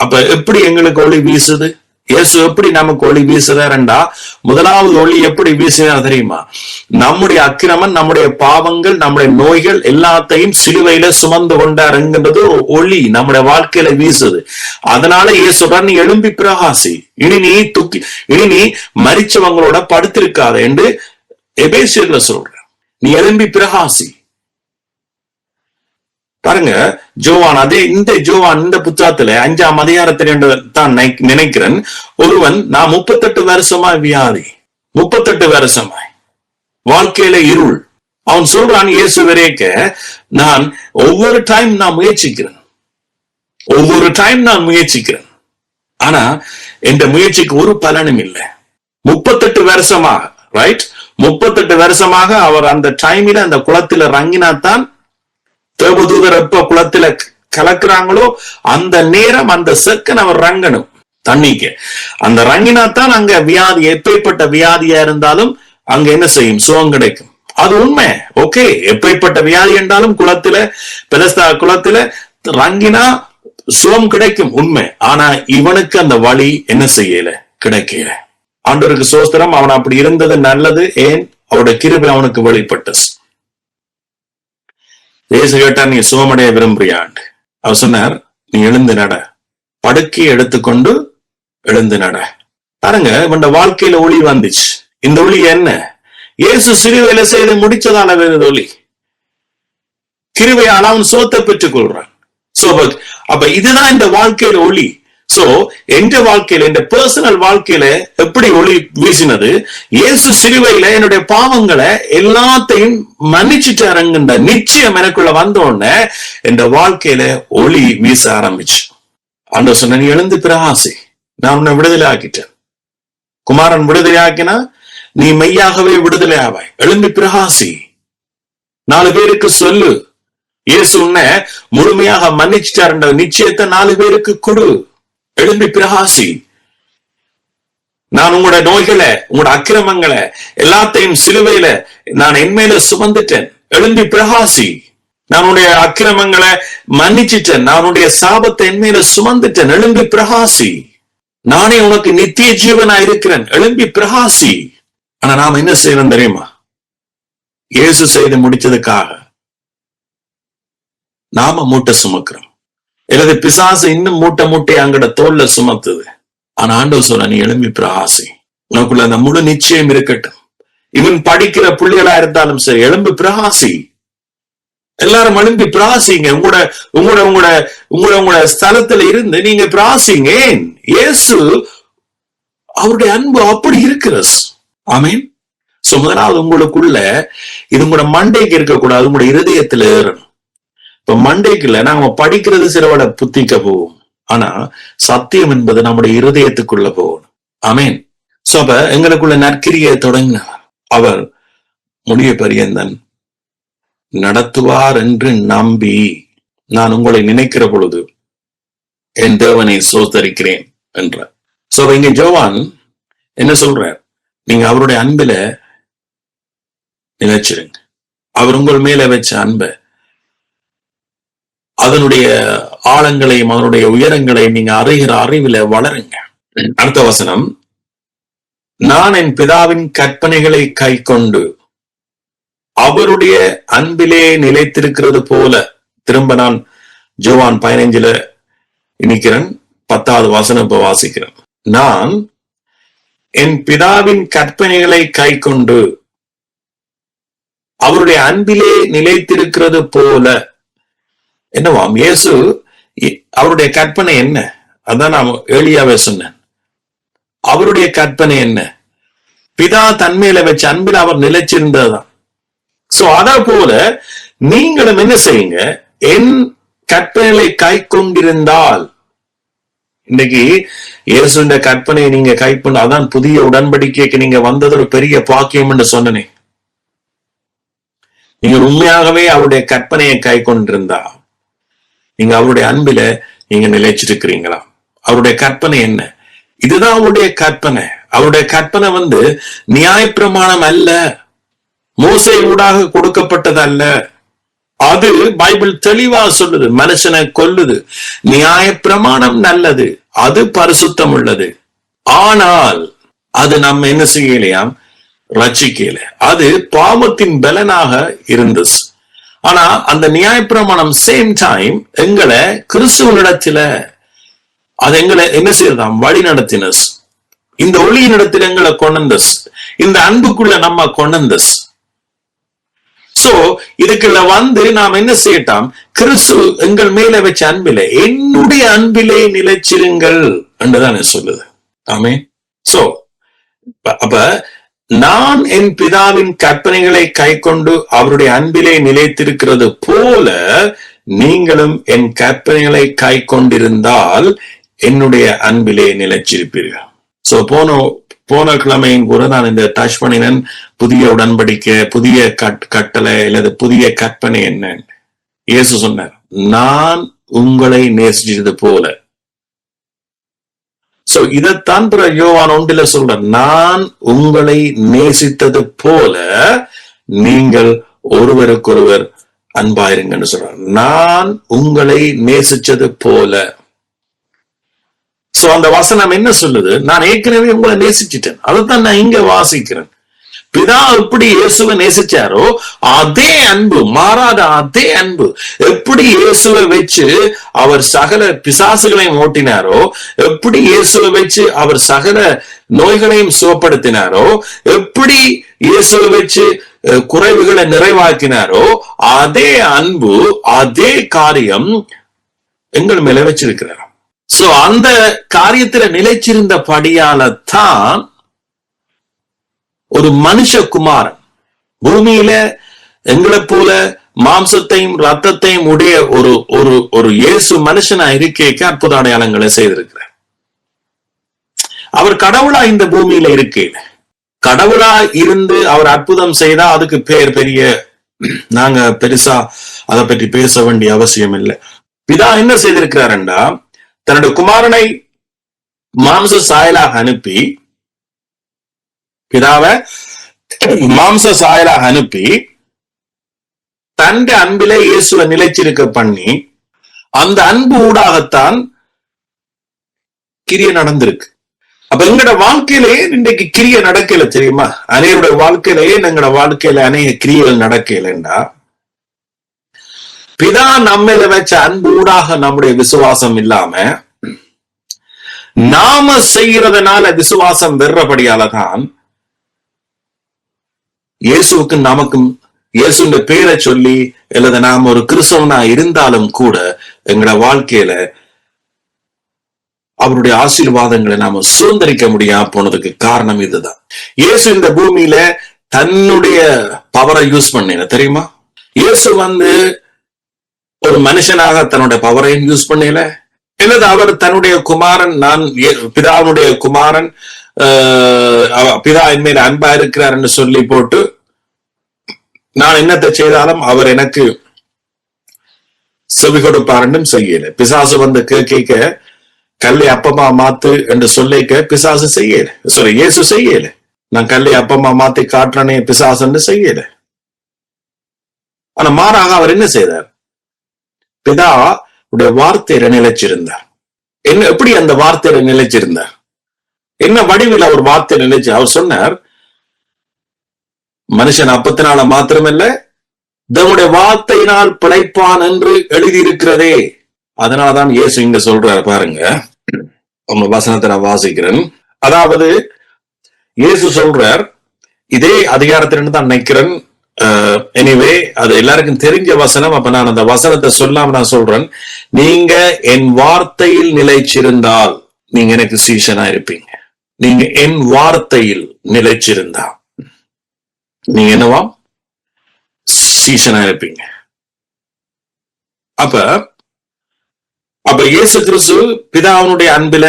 அப்ப எப்படி எங்களுக்கு ஒளி வீசுது, இயேசு எப்படி நமக்கு ஒளி வீசுறாருண்டா, முதலாவது ஒளி எப்படி வீசினார் தெரியுமா, நம்முடைய அக்கிரமம், நம்முடைய பாவங்கள், நம்முடைய நோய்கள் எல்லாத்தையும் சிலுவையில சுமந்து கொண்டார் என்கின்றது ஒரு ஒளி நம்முடைய வாழ்க்கையில வீசுது. அதனால இயேசு நீ எழும்பி பிரகாசி, இனி நீ மரிச்சவங்களோட படுத்திருக்காத என்று எபேசியர்ல சொல்ற. நீ எழும்பி பிரகாசி. பாருங்க, ஜோவான் இந்த புத்தகத்துல 5ஆம் அதிகாரத்தில் தான் நினைக்கிறேன், ஒருவன் நான் 38 வருஷமா வியாதி, 38 வருஷமாய் வாழ்க்கையில இருள். அவன் சொல்றான், இயேசு வரைக்க நான் ஒவ்வொரு டைம் நான் முயற்சிக்கிறேன், ஆனா என்ற முயற்சிக்கு ஒரு பலனும் இல்லை. 38 வருஷமாக, ரைட், 38 வருஷமாக அவர் அந்த டைமில அந்த குளத்துல இறங்கினாத்தான், தேவதூதர் எப்ப குளத்துல கலக்குறாங்களோ அந்த நேரம், அந்த செகண்ட் அவர் இறங்கணும் தண்ணிக்கு. அந்த இறங்கினாத்தான் அங்க வியாதி, எப்பேற்பட்ட வியாதியா இருந்தாலும் அங்க என்ன செய்யும், சுகம் கிடைக்கும். அது உண்மை. ஓகே, எப்பேற்பட்ட வியாதி என்றாலும் குளத்துல, பெலஸ்தா குளத்துல இறங்கினா சுகம் கிடைக்கும், உண்மை. ஆனா இவனுக்கு அந்த வழி என்ன செய்யல, கிடைக்கல. ஆண்டவருக்கு சோஸ்திரம், அவன் அப்படி இருந்தது நல்லது. ஏன்? அவருடைய கிருபை அவனுக்கு வெளிப்பட்டது. இயேசு கேட்டார், நீ சுகமடைய விரும்புறியாண்டு. அவர் சொன்னார், நீ எழுந்து நட, படுக்கையை எடுத்துக்கொண்டு எழுந்து நட. பாருங்க, இவன் வாழ்க்கையில ஒளி வந்துச்சு. இந்த ஒளி என்ன? இயேசு சிலுவையில செய்து முடிச்சதால வேறு ஒளி. கிருபையால் அவன் சோத்தை பெற்றுக் கொள்றான். அப்ப இதுதான் இந்த வாழ்க்கையில ஒளி. சோ என்ற வாழ்க்கையில, இந்த பர்சனல் வாழ்க்கையில எப்படி ஒளி வீசினது? இயேசு சிலுவையில என்னுடைய பாவங்களை எல்லாத்தையும் மன்னிச்சுட்டாருங்கிற நிச்சயம் எனக்குள்ள வந்த உடனே இந்த வாழ்க்கையில ஒளி வீச ஆரம்பிச்சு. ஆண்டவர் சொன்ன, நீ எழுந்து பிரகாசி, நான் உன்னை விடுதலை ஆக்கிட்டேன். குமாரன் விடுதலை ஆக்கினா நீ மெய்யாகவே விடுதலை ஆவாய். எழும்பி பிரகாசி, 4 பேருக்கு சொல்லு, இயேசு உன்னை முழுமையாக மன்னிச்சுட்டாருன்ற நிச்சயத்தை 4 பேருக்கு கொடு. எழும்பி பிரகாசி. நான் உங்களோட நோய்களை, உங்களோட அக்கிரமங்களை எல்லாத்தையும் சிலுவையில நான் என் மேல சுமந்துட்டேன். எழும்பி பிரகாசி. நான் உன்னுடைய அக்கிரமங்களை மன்னிச்சிட்டேன். நான் உன்னுடைய சாபத்தை என் மேல சுமந்துட்டேன். எழும்பி பிரகாசி. நானே உனக்கு நித்திய ஜீவனா இருக்கிறேன். எழும்பி பிரகாசி. ஆனா நாம என்ன செய்யணும் தெரியுமா? இயேசு செய்து முடிச்சதுக்காக நாம மூட்டை சுமக்கிறோம். அல்லது பிசாசு இன்னும் மூட்டை அங்கட தோல்ல சுமத்துது. ஆனா ஆண்டவர் சொல்ற, நீ எழும்பி பிரகாசி, உனக்குள்ள அந்த முழு நிச்சயம் இருக்கட்டும். இவன் படிக்கிற பிள்ளைகளா இருந்தாலும் சரி, எழும்பி பிரகாசி. எல்லாரும் எழும்பி பிரகாசிங்க. உங்களோட ஸ்தலத்துல இருந்து நீங்க பிரகாசிங்க. ஏன்? இயேசு அவருடைய அன்பு அப்படி இருக்கிறது. ஆமீன். சோ முதலாவது உங்களுக்குள்ள இது உங்களோட மண்டைக்கு இருக்கக்கூடாது, உங்களோட இருதயத்துல ஏறணும். இப்ப மண்டைக்குள்ள நாம படிக்கிறது சிலவட புத்திக்க போவோம், ஆனா சத்தியம் என்பது நம்முடைய இருதயத்துக்குள்ள போகணும். ஆமீன். சோ அப்ப எங்களுக்குள்ள நற்கிரியை தொடங்கினார். அவர் முடிய பரியந்தன் நடத்துவார் என்று நம்பி, நான் உங்களை நினைக்கிற பொழுது என் தேவனை சோதரிக்கிறேன் என்றார். சோ இங்க ஜோவான் என்ன சொல்றார்? நீங்க அவருடைய அன்புல நினைச்சிருங்க. அவர் உங்கள் மேல வச்ச அன்பை, அதனுடைய ஆழங்களையும் அதனுடைய உயரங்களையும் நீங்க அறிகிற அறிவில வளருங்க. அடுத்த வசனம், நான் என் பிதாவின் கற்பனைகளை கை கொண்டு அவருடைய அன்பிலே நிலைத்திருக்கிறது போல. திரும்ப நான் ஜோவான் 15 நினைக்கிறேன், 10வது வசனம் இப்ப வாசிக்கிறேன். நான் என் பிதாவின் கற்பனைகளை கை கொண்டு அவருடைய அன்பிலே நிலைத்திருக்கிறது போல. என்னவாம்? இயேசு அவருடைய கற்பனை என்ன? அதான் நான் எளியாவே சொன்னேன். அவருடைய கற்பனை என்ன? பிதா தன்மையில வச்ச அன்பில் அவர் நிலைச்சிருந்ததுதான். சோ அத போல நீங்களும் என்ன செய்யுங்க? என் கற்பனைகளை கை கொண்டிருந்தால், இன்னைக்கு இயேசுடைய கற்பனையை நீங்க கை கொண்டு, அதான் புதிய உடன்படிக்கைக்கு நீங்க வந்தது ஒரு பெரிய பாக்கியம் என்று சொன்னேன். நீங்க உண்மையாகவே அவருடைய கற்பனையை கை கொண்டிருந்தா, நீங்க அவருடைய அன்பில நீங்க நிலைச்சிருக்கிறீங்களா? அவருடைய கற்பனை என்ன? இதுதான் அவருடைய கற்பனை. அவருடைய கற்பனை நியாயப்பிரமாணம் அல்ல, மோசே ஊடாக கொடுக்கப்பட்டது அல்ல. அது பைபிள் தெளிவா சொல்லுது, மனுஷனை கொல்லுது. நியாயப்பிரமாணம் நல்லது, அது பரிசுத்தம் உள்ளது. ஆனால் அது நம்ம என்ன செய்யலையாம்? ரட்சிக்கல. அது பாவத்தின் பலனாக இருந்துச்சு. ஆனா அந்த நியாயப்பிரமாணம் சேம் டைம் எங்களை கிறிஸ்துவனிடத்துல அது எங்களை என்ன செய்யறதாம்? வழி நடத்தினஸ். இந்த ஒளியினிடத்தில் எங்களை கொண்டஸ், இந்த அன்புக்குள்ள நம்ம கொண்டஸ். சோ இதுக்குள்ள நாம் என்ன செய்யட்டாம், கிறிஸ்து எங்கள் மேல வச்ச அன்பிலே, என்னுடைய அன்பிலே நிலைச்சிருங்கள் என்றுதான் சொல்லுது. ஆமே. சோ அப்ப நான் என் பிதாவின் கற்பனைகளை கை கொண்டு அவருடைய அன்பிலே நிலைத்திருக்கிறது போல நீங்களும் என் கற்பனைகளை கை கொண்டிருந்தால் என்னுடைய அன்பிலே நிலைச்சிருப்பீர்கள். சோ போன கிழமையின் கூட நான் இந்த டச் பண்ணினேன், புதிய உடன்படிக்கை, புதிய கட்டளை அல்லது புதிய கற்பனை என்ன. இயேசு சொன்னார், நான் உங்களை நேசிச்சது போல. சோ இதைத்தான் யோவான் 1 சொல்ற, நான் உங்களை நேசித்தது போல நீங்கள் ஒருவருக்கொருவர் அன்பாயிருங்கன்னு சொல்றார். நான் உங்களை நேசிச்சது போல. சோ அந்த வசனம் என்ன சொல்லுது, நான் ஏற்கனவே உங்களை நேசிச்சிட்டேன். அதைத்தான் நான் இங்க வாசிக்கிறேன். பிதா எப்படி இயேசுவை நேசிச்சாரோ அதே அன்பு, மாறாத அதே அன்பு, எப்படி இயேசுவை வச்சு அவர் சகல பிசாசுகளையும் ஓட்டினாரோ, எப்படி இயேசுவை வச்சு அவர் சகல நோய்களையும் சுகப்படுத்தினாரோ, எப்படி இயேசுவை வச்சு குறைவுகளை நிறைவாக்கினாரோ, அதே அன்பு, அதே காரியம் எங்கள் மேல வச்சிருக்கிறார். சோ அந்த காரியத்துல நிலைச்சிருந்த படியால தான் ஒரு மனுஷகுமாரன் பூமியில எங்களை போல மாம்சத்தையும் ரத்தத்தையும் உடைய ஒரு இயேசு மனுஷனா இருக்கைக்கு அற்புத அடையாளங்களை செய்திருக்கிறார். அவர் கடவுளா இந்த பூமியில இருக்கையில, கடவுளா இருந்து அவர் அற்புதம் செய்தா அதுக்கு பெரிய நாங்க பெருசா அதை பற்றி பேச வேண்டிய அவசியம் இல்லை. பிதா என்ன செய்திருக்கிறாருண்டா, தன்னுடைய குமாரனை மாம்ச சாயலாக அனுப்பி, பிதாவை மாம்ச சாயலாக அனுப்பி தந்த அன்பிலே இயேசுவை நிலைச்சிருக்க பண்ணி, அந்த அன்பு ஊடாகத்தான் கிரிய நடந்திருக்கு. அப்ப எங்களோட வாழ்க்கையிலேயே இன்றைக்கு கிரிய நடக்கல தெரியுமா? அனைவருடைய வாழ்க்கையிலேயே எங்களோட வாழ்க்கையில அநேக கிரியைகள் நடக்கலண்டா, பிதா நம்மள வச்ச அன்பு ஊடாக நம்முடைய விசுவாசம் இல்லாம நாம செய்யறதுனால விசுவாசம் வெறுறபடியாலதான் இயேசுவுக்கு நமக்கும் இயேசுன்ற பேரை சொல்லி அல்லது நாம் ஒரு கிறிஸ்தவனா இருந்தாலும் கூட எங்களோட வாழ்க்கையில அவருடைய ஆசீர்வாதங்களை நாம சுதந்திரிக்க முடியாம போனதுக்கு காரணம் இதுதான். இயேசு இந்த பூமியில தன்னுடைய பவரை யூஸ் பண்ணல தெரியுமா? இயேசு ஒரு மனுஷனாக தன்னுடைய பவரையும் யூஸ் பண்ணல, அல்லது அவர் தன்னுடைய குமாரன், நான் பிதாவுடைய குமாரன், பிதா என் மேல அன்பா இருக்கிறார் சொல்லி போட்டு நான் என்னத்தை செய்தாலும் அவர் எனக்கு செவி கொடுப்பார் செய்யல. பிசாசு கேட்க கல்லை அப்பமா மாத்து என்று சொல்லிக்க பிசாசு செய்யல, இயேசு செய்யல. நான் கல்லை அப்பமா மாத்தி காட்டுறனே பிசாசுன்னு செய்யல. ஆனா மாறாக அவர் என்ன செய்தார், பிதா உடைய வார்த்தையில நிலைச்சிருந்தார். என்ன, எப்படி அந்த வார்த்தையில நிலைச்சிருந்தார், என்ன வடிவில் அவர் வார்த்தை நிலைச்சு? அவர் சொன்னார், மனுஷன் அப்பத்தினால மாத்திரமல்ல தம்முடைய வார்த்தையினால் பிழைப்பான் என்று எழுதியிருக்கிறதே. அதனாலதான் இயேசு இங்க சொல்றாரு பாருங்க, உங்க வசனத்தை நான் வாசிக்கிறேன். அதாவது இயேசு சொல்றார், இதே அதிகாரத்திலிருந்து தான் நினைக்கிறேன். எனிவே அது எல்லாருக்கும் தெரிஞ்ச வசனம். அப்ப நான் அந்த வசனத்தை சொல்லாம நான் சொல்றேன், நீங்க என் வார்த்தையில் நிலைச்சிருந்தால் நீங்க எனக்கு சீஷனா இருப்பீங்க. நீங்க என் வார்த்தையில் நிலைச்சிருந்தா நீங்க என்னவா சீஷனா இருப்பீங்க. அப்ப இயேசு கிறிஸ்து பிதாவினுடைய அன்பில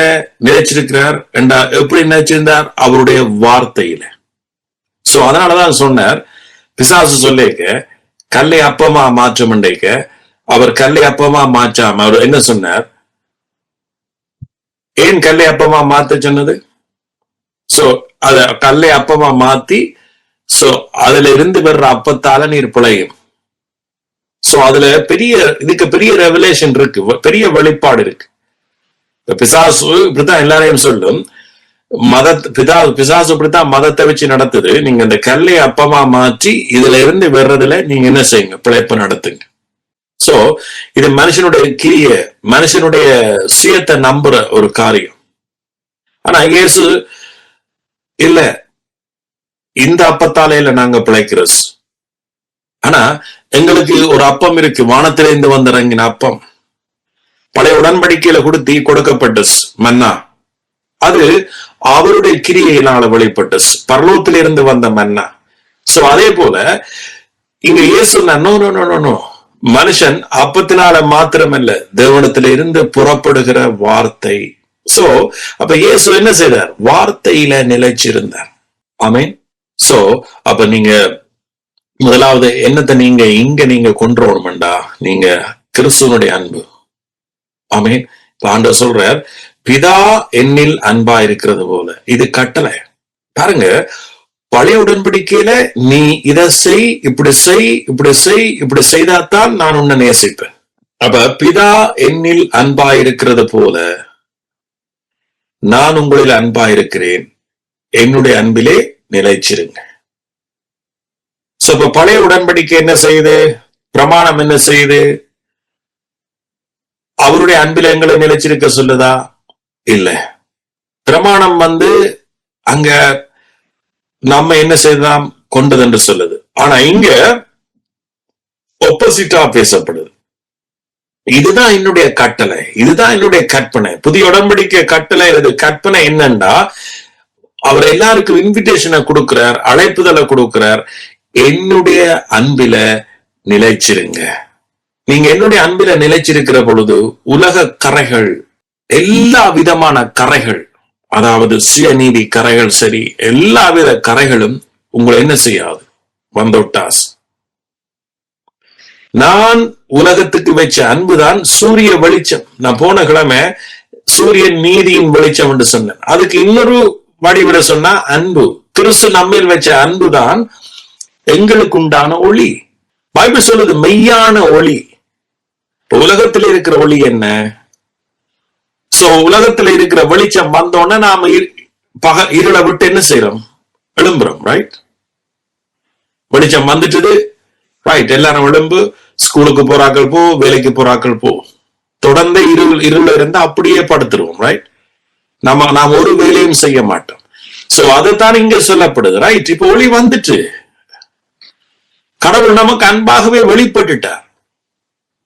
நிலைச்சிருக்கிறார் என்றா எப்படி நிலைச்சிருந்தார்? அவருடைய வார்த்தையில. சோ அதனாலதான் சொன்னார், பிசாசு சொல்லிக்க கல்லை அப்பமா மாற்றமண்டைக்க அவர் கல்லை அப்பமா மாற்றாம அவர் என்ன சொன்னார்? ஏன் கல்லை அப்பமா மாத்த சொன்னது? சோ அத கல்லை அப்பமா மாத்தி, சோ அதுல இருந்து வர்ற அப்பத்தால நீர் பிழையும். சோ அதுல இதுக்கு பெரிய ரெவலேஷன் இருக்கு, பெரிய வெளிப்பாடு இருக்கு. பிசாசு இப்படித்தான் எல்லாரையும் சொல்லும், பிசாசு இப்படித்தான் மதத்தை வச்சு நடத்துது. நீங்க இந்த கல்லை அப்பமா மாற்றி இதுல இருந்து வர்றதுல நீங்க என்ன செய்யுங்க, பிழைப்பு நடத்துங்க. சோ இது மனுஷனுடைய கிரிய, மனுஷனுடைய சுயத்தை நம்புற ஒரு காரியம். ஆனா இயேசு இல்ல, இந்த அப்பத்தாலையில நாங்க பிழைக்கிறோம், ஆனா எங்களுக்கு ஒரு அப்பம் இருக்கு, வானத்திலிருந்து வந்திறங்கின அப்பம். பழைய உடன்படிக்கையில கொடுக்கப்பட்ட மன்னா, அது அவருடைய கிரியையினால வெளிப்பட்ட பரலோகத்திலிருந்து வந்த மன்னா. சோ அதே போல இங்க இயேசு நோ, மனுஷன் அப்பத்தினால மாத்திரமல்ல, தேவனிடத்தில இருந்து புறப்படுகிற வார்த்தை. சோ அப்ப இயேசு என்ன செய்தார்? வார்த்தையில நிலைச்சிருந்தார். ஆமென். சோ அப்ப நீங்க முதலாவது என்னத்தை நீங்க கொண்டுறோம்டா, நீங்க கிறிஸ்துவனுடைய அன்பு. ஆமென். இப்ப ஆண்டவர் சொல்றார், பிதா என்னில் அன்பா இருக்கிறது போல. இது கட்டளை. பாருங்க, பழைய உடன்படிக்கையில நீ இதை செய், இப்படி செய், இப்படி செய், இப்படி செய்தாத்தான் நான் உன்னை நேசிப்பேன். அப்ப பிதா என்னில் அன்பா இருக்கிறது போல நான் உங்களில் அன்பா இருக்கிறேன், என்னுடைய அன்பிலே நிலைச்சிருங்க. இப்ப பழைய உடன்படிக்கை என்ன செய்யுது? பிரமாணம் என்ன செய்யுது? அவருடைய அன்பில் எங்களை நிலைச்சிருக்க சொல்லுதா? இல்ல. பிரமாணம் அங்க நம்ம என்ன செய்யலாம் கொண்டது என்று சொல்லுது. ஆனா இங்க ஆப்போசிட்டா பேசப்படுது. இதுதான் என்னுடைய கட்டளை, இதுதான் என்னுடைய கற்பனை. புதிய உடன்படிக்கை கட்டளை கற்பனை என்னன்னா, அவர் எல்லாருக்கும் இன்விடேஷனை கொடுக்கிறார், அழைப்புதலை கொடுக்கிறார். என்னுடைய அன்பில நிலைச்சிருங்க. நீங்க என்னுடைய அன்பில நிலைச்சிருக்கிற பொழுது உலக கரைகள், எல்லா விதமான கரைகள், அதாவது சுயநீதி கரைகள், சரி, எல்லா வித கரைகளும் உங்களை என்ன செய்யாது, வந்தோட்டாஸ். நான் உலகத்துக்கு வச்ச அன்புதான் சூரிய வெளிச்சம். நான் போன கிழமை சூரியன் நீதியின் வெளிச்சம் என்று சொன்னேன். அதுக்கு இன்னொரு வடிவிட சொன்னா அன்பு. கிறிஸ்து நம்மில் வச்ச அன்புதான் எங்களுக்கு உண்டான ஒளி. பைபிள் சொல்லுது மெய்யான ஒளி. உலகத்தில் இருக்கிற ஒளி என்ன? சோ உலகத்துல இருக்கிற வெளிச்சம் வந்தோன்னா நாம இருளை விட்டு என்ன செய்யறோம்? எழும்புறோம். ரைட்? வெளிச்சம் வந்துட்டு ரைட், எல்லாரும் எழும்பு, ஸ்கூலுக்கு போறாக்கள் போ, வேலைக்கு போறாக்கள் போ. தொடர்ந்து இருள் இருந்தா அப்படியே படுத்துருவோம். ரைட்? நாம ஒரு வேலையும் செய்ய மாட்டோம். சோ அதுதான் இங்க சொல்லப்படுது. ரைட்? இப்ப ஒளி வந்துட்டு கடவுள் நமக்கு அன்பாகவே வெளிப்பட்டுட்டார்.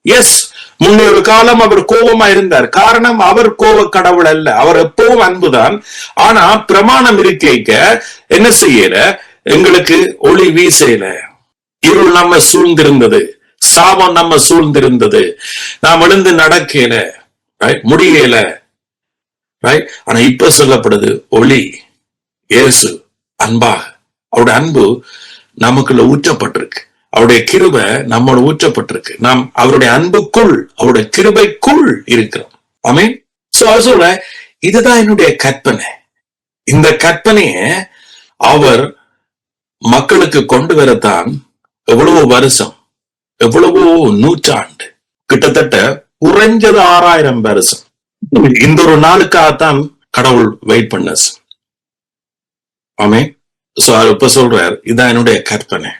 எஸ், முன்னே ஒரு காலம் அவர் கோபமா இருந்தார். காரணம், அவர் கோப கடவுள் அல்ல, அவர் எப்பவும் அன்புதான். ஆனா பிரமாணம் இருக்க என்ன செய்யல, எங்களுக்கு ஒளி வீசல. இருள் நம்ம சூழ்ந்திருந்தது, சாபம் நம்ம சூழ்ந்திருந்தது, நாம் எழுந்து நடக்கல, முடியல. ஆனா இப்ப சொல்லப்படுது ஒளி, இயேசு அன்பாக, அவருடைய அன்பு நமக்குள்ள ஊற்றப்பட்டிருக்கு, அவருடைய கிருபை நம்மோட ஊற்றப்பட்டிருக்கு. நாம் அவருடைய அன்புக்குள், அவருடைய கிருபைக்குள் இருக்கிறோம். ஆமென். சோ அது சொல்ல, இதுதான் என்னுடைய கற்பனை. இந்த கற்பனைய அவர் மக்களுக்கு கொண்டு வரத்தான் எவ்வளவோ வருஷம், எவ்வளவோ நூற்றாண்டு, கிட்டத்தட்ட குறைஞ்சது 6000 வருஷம். இந்த ஒரு நாளுக்காகத்தான் கடவுள் வெயிட் பண்ண. ஆமென். சோ இப்ப சொல்றார், இதான் என்னுடைய கற்பனை,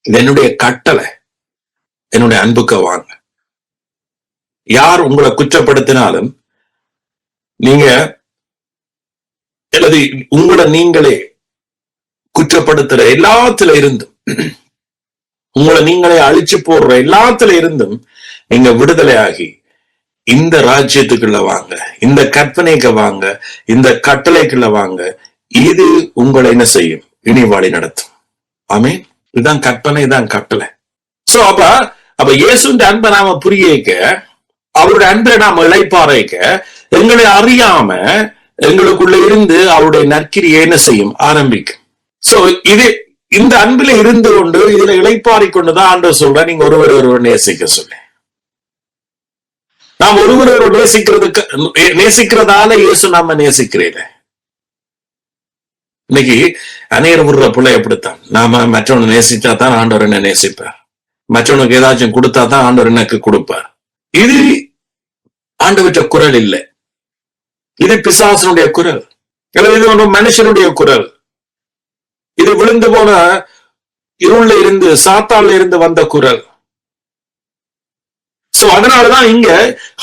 இது என்னுடைய கட்டளை, என்னுடைய அன்புக்கு வாங்க. யார் உங்களை குற்றப்படுத்தினாலும் நீங்க அல்லது உங்களை நீங்களே குற்றப்படுத்துற எல்லாத்துல இருந்தும், உங்களை நீங்களே அழிச்சு போடுற எல்லாத்துல இருந்தும் நீங்க விடுதலை ஆகி இந்த ராஜ்யத்துக்குள்ள வாங்க, இந்த கற்பனைக்கு வாங்க, இந்த கட்டளைக்குள்ள வாங்க. இது உங்களை என்ன செய்யும்? இனி வழி நடத்தும். ஆமென். இதுதான் கற்பனை, இதுதான் கட்டளை. சோ அப்ப இயேசுவின் அன்பை நாம புரியிக்க, அவருடைய அன்பை நாம இளைப்பாறைக்க, எங்களை அறியாம எங்களுக்குள்ள இருந்து அவருடைய நற்கிரியை என்ன செய்யும்? ஆரம்பிக்கும். சோ இந்த அன்பில இருந்து கொண்டு, இதுல இளைப்பாறை கொண்டுதான் ஆண்டவர் சொல்ற, நீங்க ஒருவர் நேசிக்க சொல்லு. நாம் ஒருவர் நேசிக்கிறதால இயேசு நாம நேசிக்கிறேன். இன்னைக்கு அநேகர் விடுற பிள்ளை எப்படித்தான், நாம மற்றவனை நேசிச்சா தான் ஆண்டவர் என்ன நேசிப்பார், மற்றவனுக்கு ஏதாச்சும் கொடுத்தா தான் ஆண்டவர் எனக்கு கொடுப்பார். இது ஆண்டவற்ற குரல் இல்லை, இது பிசாசனுடைய குரல், இது ஒரு மனுஷனுடைய குரல். இது விழுந்து போன இருள்ல இருந்து, சாத்தான்ல இருந்து வந்த குரல். சோ அதனாலதான் இங்க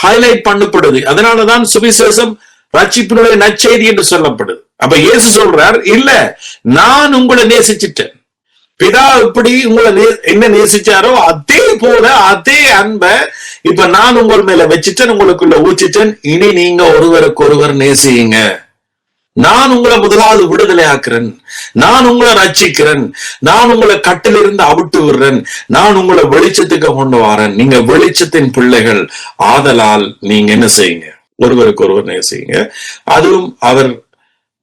ஹைலைட் பண்ணப்படுது. அதனாலதான் சுவிசேஷம் ரட்சிப்பினுடைய நற்செய்தி என்று சொல்லப்படுது. அப்ப இயேசு சொல்றார், இல்ல, நான் உங்களை நேசிச்சிட்டேன், பிதா எப்படி உங்களை என்ன நேசிச்சாரோ அதே போல அதே அன்பை இப்ப நான் உங்கள் மேல வச்சுட்டேன், உங்களுக்குள்ள ஊச்சிட்டேன். இனி நீங்க ஒருவருக்கு ஒருவர் நேசியுங்க. நான் உங்களை முதலாவது விடுதலை ஆக்குறேன், நான் உங்களை ரட்சிக்கிறேன், நான் உங்களை கட்டிலிருந்து அவிட்டு விடுறேன், நான் உங்களை வெளிச்சத்துக்கு கொண்டு வரேன். நீங்க வெளிச்சத்தின் பிள்ளைகள். ஆதலால் நீங்க என்ன செய்யுங்க? ஒருவருக்கு ஒருவர் நேசியுங்க. அதுவும் அவர்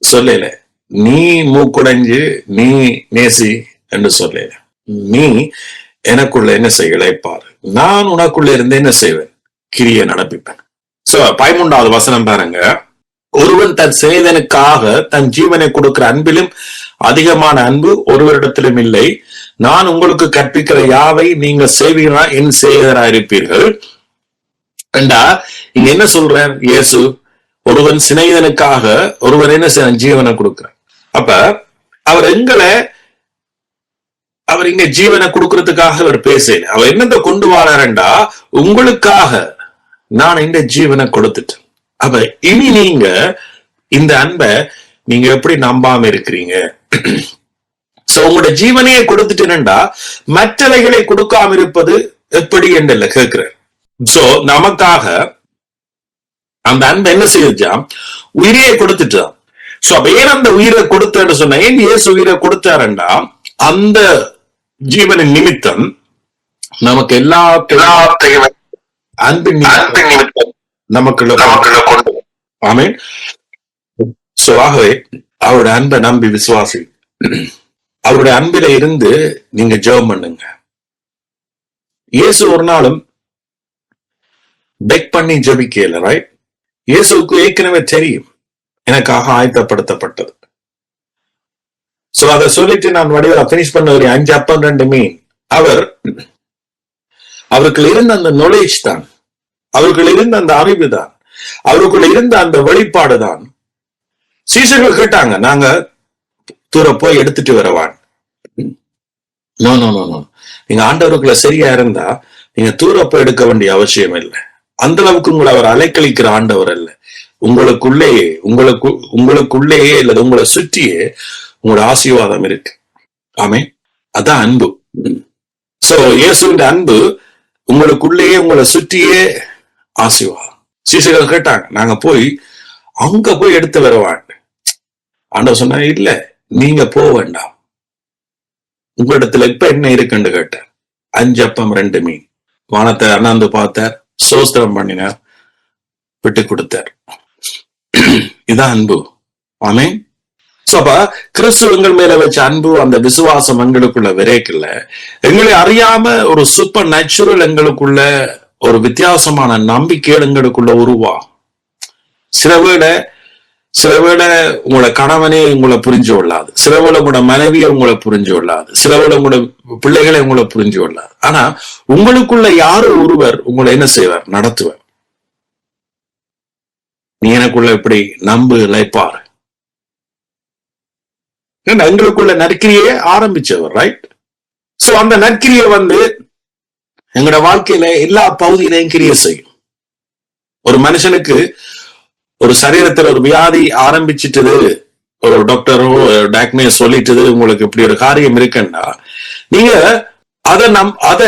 சொல்லல, நீ மூக்குடைஞ்சு நீ நேசி என்று சொல்லல. நீ எனக்குள்ள என்ன செய்ய இழைப்பாரு, நான் உனக்குள்ள இருந்து என்ன செய்வேன்? கிரியை நடப்பிப்பேன். சோ 13வது வசனம் பாருங்க. ஒருவன் தன் சேதனுக்காக தன் ஜீவனை கொடுக்கிற அன்பிலும் அதிகமான அன்பு ஒருவரிடத்திலும் இல்லை. நான் உங்களுக்கு கற்பிக்கிற யாவை நீங்க செய்வீங்களா என் செய்வதா இருப்பீர்கள். இங்க என்ன சொல்றார் இயேசு? ஒருவன் சிநேகிதனுக்காக ஒருவன் என்ன செய்ய ஜீவனை கொடுக்கிறார். அப்ப அவர் அவர் இங்க ஜீவனை கொடுக்கறதுக்காக அவர் பேசல. அவர் என்னத்தை கொண்டு வராருண்டா, உங்களுக்காக நான் இந்த ஜீவனை கொடுத்துட்டேன். அப்ப இனி நீங்க இந்த அன்பை நீங்க எப்படி நம்பாம இருக்கிறீங்க? சோ உங்களோட ஜீவனையே கொடுத்துட்டேன்டா மற்றவைகளை கொடுக்காம இருப்பது எப்படி என்று கேட்கிறார். சோ நமக்காக அந்த அன்பை என்ன செய்யச்சாம்? உயிரையே கொடுத்துட்டான். சோ அப்ப ஏன் அந்த உயிரை கொடுத்தாரு சொன்ன, ஏன் இயேசு உயிரை கொடுத்தாருண்டா அந்த ஜீவனின் நிமித்தம் நமக்கு எல்லாத்தையும் அன்பின் நிமித்தம் நமக்குள்ள ஆமென். சோ ஆகவே அவருடைய அன்பை நம்பி விசுவாசி. அவருடைய அன்பில இருந்து நீங்க ஜெபம் பண்ணுங்க. இயேசு ஒரு நாளும் பெக் பண்ணி ஜெபிக்கல, ரைட்? இயேசுக்கு ஏற்கனவே தெரியும் எனக்காக ஆயத்தப்படுத்தப்பட்டது. சோ அதை சொல்லிட்டு நான் வடிவில் பினிஷ் பண்ண ஒரு 5 அப்பம் 2 மீன். அவருக்கு இருந்த அந்த நாலேஜ் தான், அவர்கள் இருந்த அந்த அறிவு தான், அவருக்குள்ள இருந்த அந்த வெளிப்பாடு தான். சீசர்கள் கேட்டாங்க, நாங்க தூர போய் எடுத்துட்டு வரவான். நோ நோ நோ நோ, நீங்க ஆண்டவருக்குள்ள சரியா இருந்தா நீங்க தூர போய் எடுக்க வேண்டிய அவசியம் இல்லை. அந்த அளவுக்கு உங்களை அவர் அலைக்கழிக்கிற ஆண்டவர் அல்ல. உங்களுக்குள்ளேயே உங்களுக்குள்ளேயே அல்லது உங்களை சுற்றியே உங்களோட ஆசீர்வாதம் இருக்கு. ஆமே, அதான் அன்பு. சோ இயேசுவின் அன்பு உங்களுக்குள்ளேயே உங்களை சுற்றியே ஆசீர்வாதம். சீசர்கள் கேட்டாங்க, நாங்க போய் அங்க போய் எடுத்து வரவான். ஆண்டவர் சொன்னா, இல்ல நீங்க போக வேண்டாம், உங்களிடத்துல இப்ப என்ன இருக்குன்னு கேட்டார். 5 அப்பம் 2 மீன். வானத்தை அண்ணாந்து பார்த்தார், சோஸ்திரம் பண்ணினார், விட்டு கொடுத்தார். இதான் அன்பு. ஆமே. அப்ப கிறிஸ்து எங்கள் மேல வச்ச அன்பு, அந்த விசுவாசம் எங்களுக்குள்ள விரைக்கல. எங்களை அறியாம ஒரு சூப்பர் நேச்சுரல் எங்களுக்குள்ள ஒரு வித்தியாசமான நம்பிக்கை எங்களுக்குள்ள உருவா. சிலவேளை உங்களோட கணவனே உங்களை புரிஞ்சு கொள்ளாது, சிலவேளை உங்களோட மனைவியை உங்களை புரிஞ்சு கொள்ளாது, சிலவேளை உங்களோட பிள்ளைகளை உங்களை புரிஞ்சு கொள்ளாது. ஆனா உங்களுக்குள்ள யாரு ஒருவர் உங்களை என்ன செய்வார்? நடத்துவார். நீ எனக்குள்ள இப்படி நம்பு இழைப்பாரு. எங்களுக்குள்ள நற்கிரியை ஆரம்பிச்சவர், ரைட்? சோ அந்த நற்கிரியை எங்களோட வாழ்க்கையில எல்லா பகுதியிலையும் கிரியை செய்யும். ஒரு மனுஷனுக்கு ஒரு சரீரத்துல ஒரு வியாதி ஆரம்பிச்சுட்டது, ஒரு டாக்டரோ டாக்டரே சொல்லிட்டது உங்களுக்கு இப்படி ஒரு காரியம் இருக்குன்னா, நீங்க அத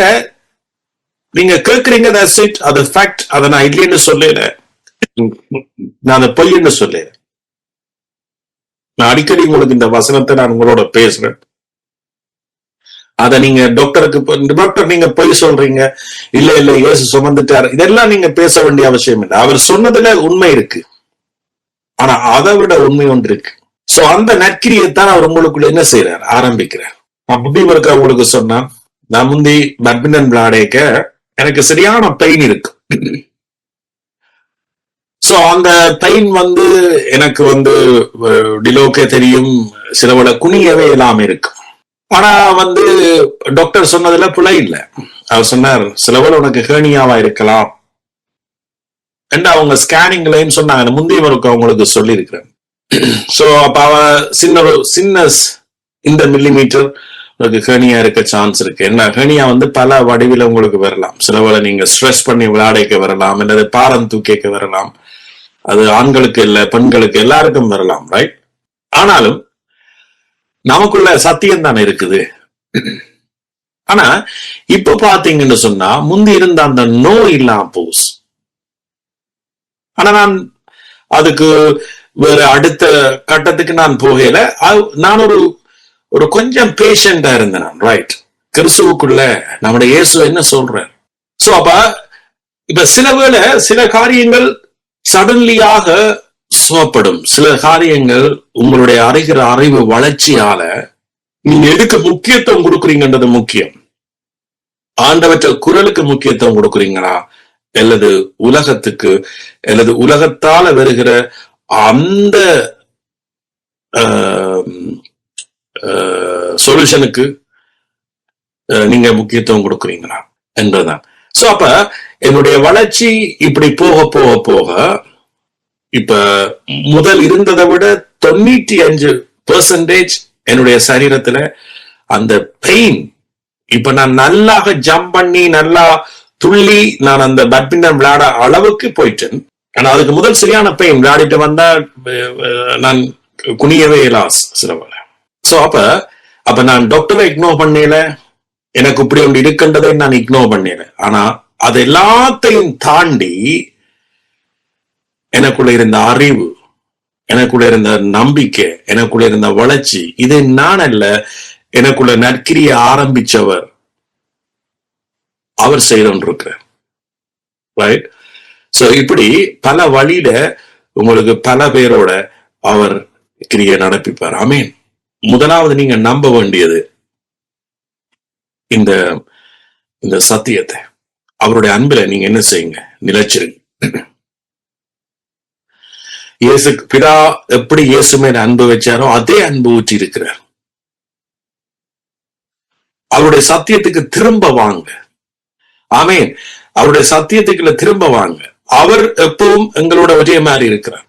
நீங்க கேட்கறீங்க, அது ஃபேக்ட். அதை நான் இல்லைன்னு சொல்லல, நான் அதை பொய்ன்னு சொல்லல. நான் அடிக்கடி உங்களுக்கு இந்த வசனத்தை நான் உங்களோட பேசுறேன். அத நீங்க டாக்டர் நீங்க பொய் சொல்றீங்க, இல்ல இயேசு சுமந்துட்டாரு, இதெல்லாம் நீங்க பேச வேண்டிய அவசியம் இல்லை. அவர் சொன்னதுல உண்மை இருக்கு, ஆனா அதை விட உண்மை ஒன்று இருக்கு. சோ அந்த நற்கிரியைத்தான் அவர் உங்களுக்குள்ள என்ன செய்யறார்? ஆரம்பிக்கிறார். நான் புத்தி இருக்க உங்களுக்கு சொன்னா, நான் முந்தி பேட்மிண்டன் விளையாடேக்க எனக்கு சரியான பெயின் இருக்கு. சோ அந்த பெயின் எனக்கு டிலோக்கே தெரியும், சிலவோட குனியவே இல்லாம இருக்கு. ஆனா டாக்டர் சொன்னதுல பிழை இல்லை. அவர் சொன்னார், சிலவோட உனக்கு ஹேர்னியாவா இருக்கலாம் என்று அவங்க ஸ்கேனிங்லயும் சொன்னாங்க. முந்தைய அவங்களுக்கு சொல்லி இருக்கிறேன். சோ அப்ப அவ சின்ன இந்த மில்லிமீட்டர் உங்களுக்கு ஹேர்னியா இருக்க சான்ஸ் இருக்கு. என்ன ஹேர்னியா பல வடிவில உங்களுக்கு வரலாம். சிலவேளை நீங்க ஸ்ட்ரெஸ் பண்ணி விளையாடைக்க வரலாம், அல்லது பாரம் தூக்கிக்க வரலாம். அது ஆண்களுக்கு இல்ல, பெண்களுக்கு எல்லாருக்கும் வரலாம், ரைட்? ஆனாலும் நமக்குள்ள சத்தியம் தானே இருக்குது. ஆனா இப்ப பாத்தீங்கன்னு சொன்னா முந்தி இருந்த அந்த நோய் இல்லாம போஸ். ஆனா நான் அதுக்கு வேற அடுத்த கட்டத்துக்கு நான் போகல. நான் ஒரு கொஞ்சம் பேஷண்டா இருந்தேன் நான். ரைட், கிறிஸ்துவுக்குள்ள நம்முடைய இயேசு என்ன சொல்றேன். சோ அப்ப இப்ப சில வேளை சில காரியங்கள் சடன்லியாக சுவப்படும். சில காரியங்கள் உங்களுடைய அறிவு வளர்ச்சியால நீங்க எதுக்கு முக்கியத்துவம் கொடுக்குறீங்கன்றது முக்கியம். ஆண்டவற்ற குரலுக்கு முக்கியத்துவம் கொடுக்குறீங்களா, அல்லது உலகத்துக்கு, அல்லது உலகத்தால வருகிற அந்த சொல்யூஷனுக்கு நீங்க முக்கியத்துவம் கொடுக்குறீங்களா என்றுதான். சோ அப்ப என்னுடைய வளர்ச்சி இப்படி போக போக போக இப்ப முதல் இருந்ததை விட 95% என்னுடைய சரீரத்துல அந்த பெயின், இப்ப நான் நல்லா ஜம்ப் பண்ணி நல்லா துள்ளி நான் அந்த பேட்மிண்டன் விளையாட அளவுக்கு போயிட்டேன். ஆனா அதுக்கு முதல் சரியான பெயின். விளையாடிட்டு வந்தா நான் குனியவே இல்லாஸ் சில வேலை. சோ அப்ப நான் டாக்டரை இக்னோர் பண்ணல, எனக்கு இப்படி ஒன்று இருக்கின்றதை நான் இக்னோர் பண்ணல. ஆனா அது எல்லாத்தையும் தாண்டி எனக்குள்ள இருந்த அறிவு, எனக்குள்ள இருந்த நம்பிக்கை, எனக்குள்ள இருந்த வளர்ச்சி, இது நான் அல்ல, எனக்குள்ள நற்கிரிய ஆரம்பிச்சவர் அவர் செய்தொன்றிருக்கிறார். ரைட். சோ இப்படி பல வழியில உங்களுக்கு பல பேரோட அவர் கிரியை நடப்பிப்பார். ஆமீன். முதலாவது நீங்க நம்ப வேண்டியது இந்த சத்தியத்தை. அவருடைய அன்புல நீங்க என்ன செய்யுங்க, நிலைச்சிருங்க. இயேசு பிதா எப்படி இயேசு மேல அன்பு வச்சாரோ அதே அன்பு ஊற்றி இருக்கிறார். அவருடைய சத்தியத்துக்கு திரும்ப வாங்க. ஆமீன். அவருடைய சத்தியத்துக்குள்ள திரும்ப வாங்க. அவர் எப்பவும் எங்களோட ஒரே மாதிரி இருக்கிறார்.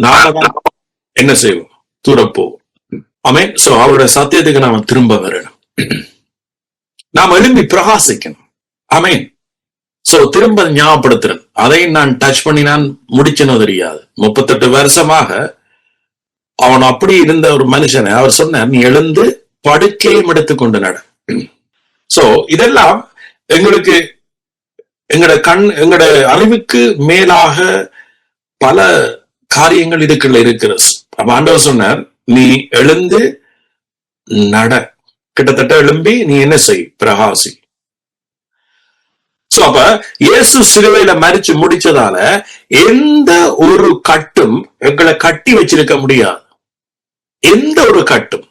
நாம என்ன செய்வோம், தூரப்போவோம். ஆமீன். சோ அவருடைய சத்தியத்துக்கு நாம திரும்ப வரணும். நாம் எழும்பி பிரகாசிக்கணும். ஆமீன். சோ திரும்ப ஞாபகப்படுத்துறேன். அதையும் நான் டச் பண்ணி நான் முடிச்சனோ தெரியாது. 38 வருஷமாக அவன் அப்படி இருந்த ஒரு மனுஷனை அவர் சொன்னார், நீ எழுந்து படுக்கையும் எடுத்துக்கொண்டு நட. சோ இதெல்லாம் எங்களுக்கு எங்களோட அறிவுக்கு மேலாக பல காரியங்கள் இதுக்குள்ள இருக்கிறது. அப்ப ஆண்டவர் சொன்னார், நீ எழுந்து நட. கிட்டத்தட்ட எழும்பி நீ என்ன செய், பிரகாசி. சோ அப்ப இயேசு சிலுவையில மரிச்சு முடிச்சதால எந்த ஒரு கட்டும் எங்களை கட்டி வச்சிருக்க முடியாது. எந்த ஒரு கட்டும்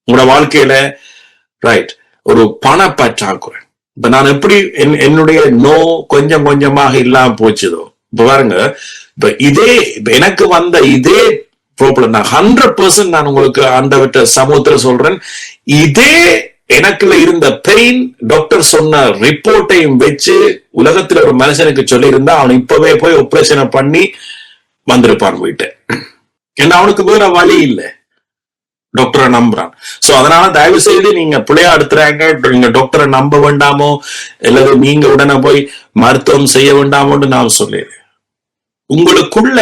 உங்களோட வாழ்க்கையில, ரைட், ஒரு பண பற்றாக்குறை. இப்ப நான் எப்படி என்னுடைய நோ கொஞ்சம் கொஞ்சமாக இல்லாம போச்சுதோ, இப்ப பாருங்க, இப்ப எனக்கு வந்த இதே ப்ராப்ளம் நான் 100% நான் உங்களுக்கு ஆண்டவர்ட்ட சமூகத்துல சொல்றேன். இதே எனக்குள்ள இருந்த பெயின் டாக்டர் சொன்ன ரிப்போர்ட்டையும் வச்சு உலகத்துல ஒரு மனுஷனுக்கு சொல்லி இருந்தா அவன் இப்பவே போய் ஆபரேஷனை பண்ணி வந்திருப்பான் போயிட்டேன். ஏன்னா அவனுக்கு வேற வழி இல்லை, டாக்டரை நம்புறான். சோ அதனால தயவு செய்து நீங்க பிள்ளையா எடுத்துறாங்க, நீங்க டாக்டரை நம்ப வேண்டாமோ அல்லது நீங்க உடனே போய் மருத்துவம் செய்ய வேண்டாமோன்னு நான் சொல்லிடுறேன். உங்களுக்குள்ள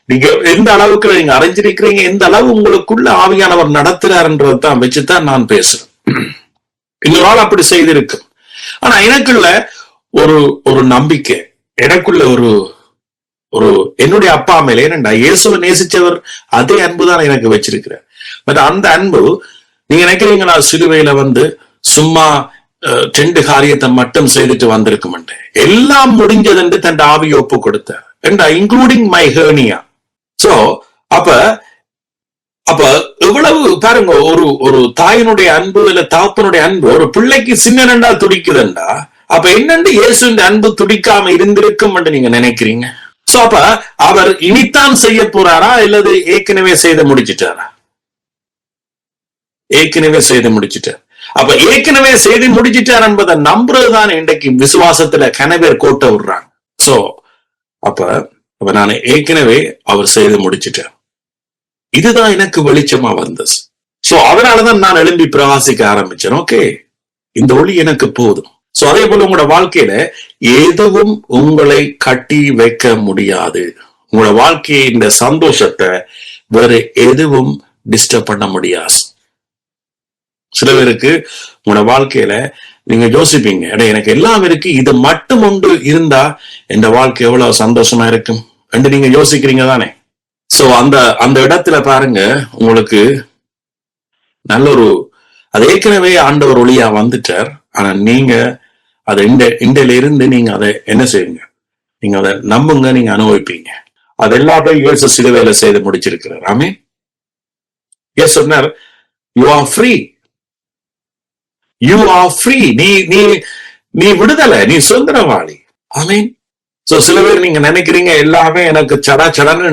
நீங்க எந்த அளவுக்கு நீங்க அறிஞ்சிருக்கிறீங்க, எந்த அளவு உங்களுக்குள்ள ஆவியானவர் நடத்துறாருன்றதான் வச்சுதான் நான் பேசுறேன். இன்னொரு ஆள் அப்படி செய்திருக்கு. ஆனா எனக்குள்ள ஒரு நம்பிக்கை, எனக்குள்ள ஒரு என்னுடைய அப்பா மேல, ஏனண்டா இயேசுவை நேசிச்சவர் அதே அன்புதான் எனக்கு வச்சிருக்கிறார். பட் அந்த அன்பு நீங்க நினைக்கிறீங்களா சிலுவையில சும்மா 2 காரியத்தை மட்டும் செய்துட்டு வந்திருக்கும், எல்லாம் முடிஞ்சது என்று தன் ஆவியை ஒப்பு கொடுத்தார், இன்க்ளூடிங் மை ஹெர்னியா. சோ அப்ப எவ்வளவு பாருங்க, ஒரு தாயினுடைய அன்பு இல்ல தாப்பனுடைய அன்பு ஒரு பிள்ளைக்கு சின்ன நண்டா துடிக்குதுண்டா, அப்ப என்னண்டு இயேசு அன்பு துடிக்காம இருந்திருக்கும் என்று நீங்க நினைக்கிறீங்க? சோ அப்ப அவர் இனித்தான் செய்ய போறாரா இல்லது ஏற்கனவே செய்து முடிச்சிட்டாரா? ஏற்கனவே செய்து முடிச்சிட்டார். அப்ப ஏற்கனவே செய்து முடிச்சிட்டார் என்பதை நம்புறதுதான் இன்றைக்கு விசுவாசத்துல கனவேர் கோட்டை விடுறாங்க. சோ அப்ப நான் ஏற்கனவே அவர் செய்து முடிச்சிட்டார், இதுதான் எனக்கு வெளிச்சமா வந்தது. சோ அதனாலதான் நான் எழும்பி பிரகாசிக்க ஆரம்பிச்சேன். ஓகே, இந்த ஒளி எனக்கு போதும். சோ அதே போல உங்களோட வாழ்க்கையில எதுவும் உங்களை கட்டி வைக்க முடியாது. உங்களோட வாழ்க்கையை, இந்த சந்தோஷத்தை வேற எதுவும் டிஸ்டர்ப் பண்ண முடியாது. சில பேருக்கு உங்களோட வாழ்க்கையில நீங்க யோசிப்பீங்க, எனக்கு எல்லாம் இருக்கு, இது மட்டும் ஒன்று இருந்தா என் வாழ்க்கை எவ்வளவு சந்தோஷமா இருக்கும் என்று நீங்க யோசிக்கிறீங்க தானே. சோ அந்த இடத்துல பாருங்க, உங்களுக்கு நல்ல ஒரு, அது ஏற்கனவே ஆண்டவர் ஒளியா வந்துட்டார். ஆனா நீங்க அதை இண்டையில இருந்து நீங்க அதை என்ன செய்யுங்க, நீங்க அதை நம்புங்க, நீங்க அனுபவிப்பீங்க. அது எல்லாத்தையும் இயேசு சிலுவையில செய்து முடிச்சிருக்கிறார். ஆமென். இயேசு சொன்னார், you are free, you are free. நீ விடுதலை, நீ சுதந்திரவாளி. ஆமென். சோ சில பேர் நீங்க நினைக்கிறீங்க எல்லாமே எனக்கு சடாச்சடன்னு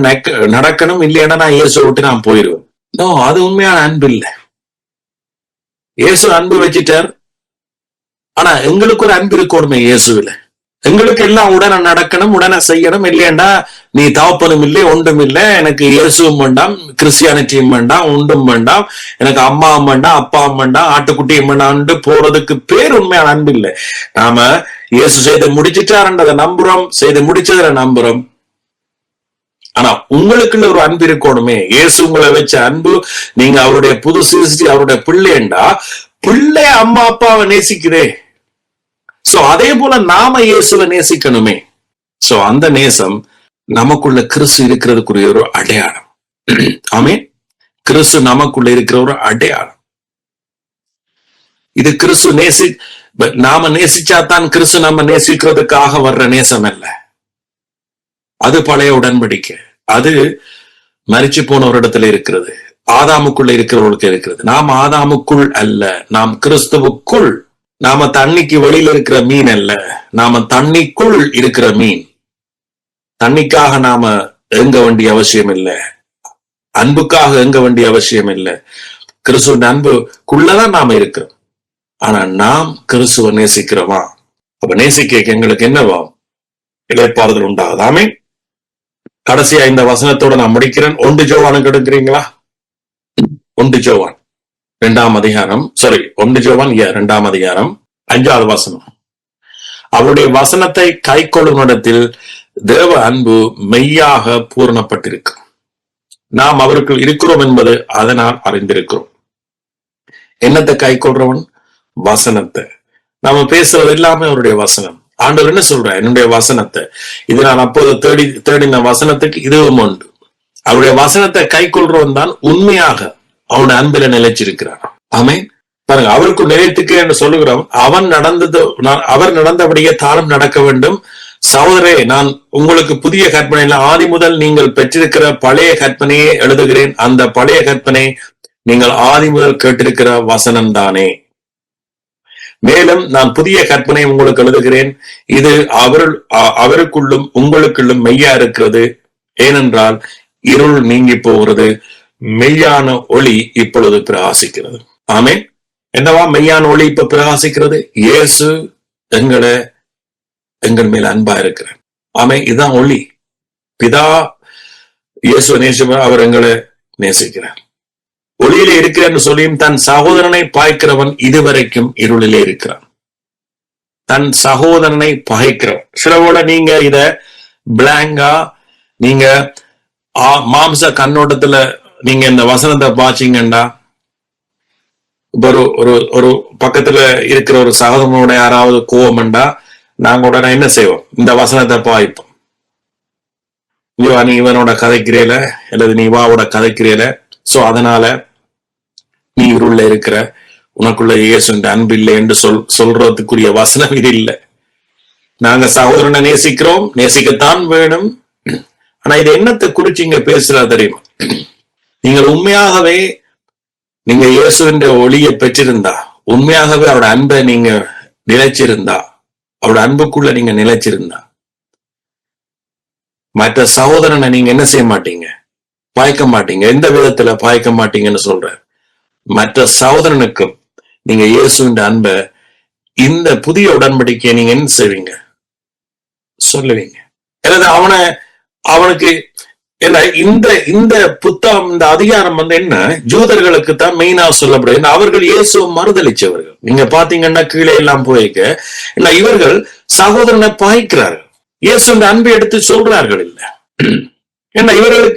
நடக்கணும், இல்லைன்னா நான் இயேசு விட்டு நான் போயிடுவேன். நோ, அது உண்மையான அன்பு இல்லை. இயேசு அன்பு வச்சிட்டார். ஆனா எங்களுக்கு ஒரு அன்பு இருக்கணுமே இயேசுல. எங்களுக்கு எல்லாம் உடனே நடக்கணும், உடனே செய்யணும், இல்லையண்டா நீ தவப்பனும் இல்லை, ஒன்றும் இல்லை, எனக்கு இயேசுவும் வேண்டாம், கிறிஸ்டியானிட்டியும் வேண்டாம், ஒன்றும் வேண்டாம், எனக்கு அம்மாவும் வேண்டாம், அப்பாவும் வேண்டாம், ஆட்டுக்குட்டியும் வேண்டாம்னு போறதுக்கு பேர் உண்மையான அன்பு இல்லை. நாம இயேசு செய்து முடிச்சிட்டாருன்றதை நம்புறோம், செய்து முடிச்சதுல நம்புறோம். ஆனா உங்களுக்குள்ள ஒரு அன்பு இருக்கணுமே. இயேசு உங்களை வச்ச அன்பு, நீங்க அவருடைய புது சிருஷ்டி, அவருடைய பிள்ளைண்டா, பிள்ளை அம்மா அப்பாவை நேசிக்கிறே. சோ அதே போல நாம இயேசுவை நேசிக்கணுமே. சோ அந்த நேசம் நமக்குள்ள கிறிஸ்து இருக்கிறதுக்குரிய ஒரு அடையாளம். ஆமென். கிறிஸ்து நமக்குள்ள இருக்கிற ஒரு அடையாளம். இது கிறிஸ்து நாம நேசிச்சாதான் கிறிஸ்து நம்ம நேசிக்கிறதுக்காக வர்ற நேசம் அல்ல. அது பழைய உடன்படிக்கை. அது மரிச்சு போன ஒரு இடத்துல இருக்கிறது, ஆதாமுக்குள்ள இருக்கிறவர்களுக்கு இருக்கிறது. நாம் ஆதாமுக்குள் அல்ல, நாம் கிறிஸ்துவுக்குள். நாம தண்ணிக்கு வெளியில இருக்கிற மீன் அல்ல, நாம தண்ணிக்குள் இருக்கிற மீன். தண்ணிக்காக நாம ஏங்க வேண்டிய அவசியம் இல்லை, அன்புக்காக ஏங்க வேண்டிய அவசியம் இல்லை. கிறிஸ்துவின் அன்புக்குள்ளதான் நாம இருக்கிறோம். ஆனா நாம் கிறிஸ்துவ நேசிக்கிறோமா? அப்ப நேசிக்க எங்களுக்கு என்னவா? இளைப்பாறுதல் உண்டாகுதாமே. கடைசியா இந்த வசனத்தோட நான் முடிக்கிறேன். 1 யோவானுக்கு எடுக்கிறீங்களா? 1 யோவான் 2ஆம் அதிகாரம், 1 யோவான் 2ஆம் அதிகாரம் 5வது வசனம். அவருடைய வசனத்தை கை கொள்ளும் இடத்தில் தேவ அன்பு மெய்யாக பூரணப்பட்டிருக்கு. நாம் அவருக்கு இருக்கிறோம் என்பது அதனால் அறிந்திருக்கிறோம். என்னத்தை கை கொள்றவன்? வசனத்தை. நாம பேசுறது எல்லாமே அவருடைய வசனம். ஆண்டவர் என்ன சொல்ற? என்னுடைய வசனத்தை. இது நான் அப்போது தேடின வசனத்துக்கு இதுவும் உண்டு. அவருடைய வசனத்தை கை கொள்றவன் தான் உண்மையாக அவனுடைய அன்பில நிலைச்சிருக்கிறான். ஆமென். பாருங்க, அவருக்கு நிலைத்துக்கு என்று சொல்லுகிறவன் அவர் நடந்தபடியே தானும் நடக்க வேண்டும். சகோதரே, நான் உங்களுக்கு புதிய கற்பனையில ஆதி முதல் நீங்கள் பெற்றிருக்கிற பழைய கற்பனையே எழுதுகிறேன். அந்த பழைய கற்பனை நீங்கள் ஆதி முதல் கேட்டிருக்கிற வசனம் தானே. மேலும் நான் புதிய கற்பனை உங்களுக்கு எழுதுகிறேன். இது அவருக்குள்ளும் உங்களுக்குள்ளும் மெய்யா இருக்கிறது. ஏனென்றால் இருள் நீங்கி போகிறது, மெய்யான ஒளி இப்பொழுது பிரகாசிக்கிறது. ஆமென். என்னவா மெய்யான ஒளி இப்ப பிரகாசிக்கிறது? இயேசு எங்கள் மேல அன்பா இருக்கிறார். ஆமென். இதுதான் ஒளி. பிதா இயேசு நேசிப்பார், அவர் எங்களை நேசிக்கிறார். ஒளியிலே இருக்கிறான்னு சொல்லியும் தன் சகோதரனை பாய்க்கிறவன் இதுவரைக்கும் இருளிலே இருக்கிறான். தன் சகோதரனை பகைக்கிறவன். சிலவோட நீங்க இத பிளாங்கா, நீங்க மாம்ச கண்ணோட்டத்துல நீங்க இந்த வசனத்தை பாச்சீங்கன்னா, ஒரு பக்கத்துல இருக்கிற ஒரு சகோதரனோட யாராவது கோவம்ண்டா நாங்க உடனே என்ன செய்வோம்? இந்த வசனத்தை பாய்ப்போம். நீ இவனோட கதைக்கிறேல, அல்லது நீ வாவோட கதைக்கிறேல, சோ அதனால நீ இருள்ள இருக்கிற, உனக்குள்ள இயேசு அன்பு இல்லை என்று சொல்றதுக்குரிய வசனம் இது இல்லை. நாங்க சகோதரனை நேசிக்கிறோம், நேசிக்கத்தான் வேணும். ஆனா இது என்னத்தை குறிச்சு இங்க பேசுறா தெரியுமா? நீங்கள் உண்மையாகவே நீங்க இயேசுவின் ஒளியை பெற்றிருந்தா, உண்மையாகவே அவரோட அன்பை நீங்க நிலைச்சிருந்தா, அவரோட அன்புக்குள்ள நீங்க நிலைச்சிருந்தா, மற்ற சகோதரனை நீங்க என்ன செய்ய மாட்டீங்க? பாய்க்க மாட்டீங்க. எந்த விதத்துல பாய்க்க மாட்டீங்கன்னு சொல்ற? மற்ற சகோதரனுக்கும் நீங்க இயேசுவின் அன்பை, இந்த புதிய உடன்படிக்கையை நீங்க என்ன செய்வீங்க? சொல்லுவீங்க. அல்லது அவனுக்கு இந்த புத்தகம், இந்த அதிகாரம் என்ன ஜூதர்களுக்கு தான் மெயினா சொல்லப்படுது. அவர்கள் இயேசுவை மறுதளிச்சவர்கள். நீங்க பாத்தீங்கன்னா கீழே எல்லாம் போய்க்க இல்ல, இவர்கள் சகோதரனை பாய்க்கிறார்கள், இயேசுவின் அன்பை எடுத்து சொல்றார்கள் இல்ல. ஏன்னா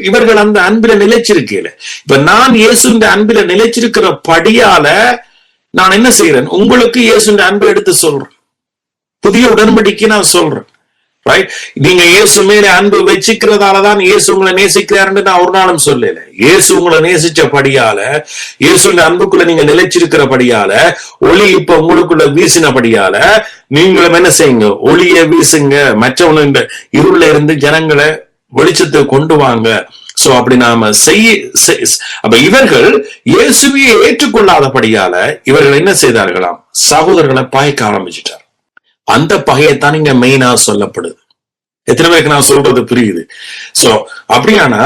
இவர்கள் அந்த அன்பில நிலைச்சிருக்கல. இப்ப நான் இயேசுவின் அன்பில நிலைச்சிருக்கிற படியால நான் என்ன செய்யறேன், உங்களுக்கு இயேசுவின் அன்பை எடுத்து சொல்றேன், புதிய உடன்படிக்கை நான் சொல்றேன். ரைட்? நீங்க இயேசு மேல அன்பு வச்சுக்கிறதாலதான் இயேசு உங்களை நேசிக்கிறாருன்னு நான் ஒரு நாளும் சொல்லல. இயேசு உங்களை நேசிச்சபடியால, இயேசுவின் அன்புக்குள்ள நீங்க நிலைச்சிருக்கிறபடியால, ஒளி இப்ப உங்களுக்குள்ள வீசினபடியால நீங்களும் என்ன செய்யுங்க, ஒளிய வீசுங்க, மற்றவங்க இருள இருந்து ஜனங்களை வெளிச்சத்தை கொண்டு வாங்க. சோ அப்படி நாம அப்ப இவர்கள் இயேசுவையை ஏற்றுக்கொள்ளாதபடியால இவர்கள் என்ன செய்தார்களாம், சகோதரர்களை பாய்க்க ஆரம்பிச்சுட்டார். அந்த பகையைத்தான் இங்க மெயினா சொல்லப்படுது. எத்தனை பேருக்கு நான் சொல்றது புரியுது? சோ அப்படியானா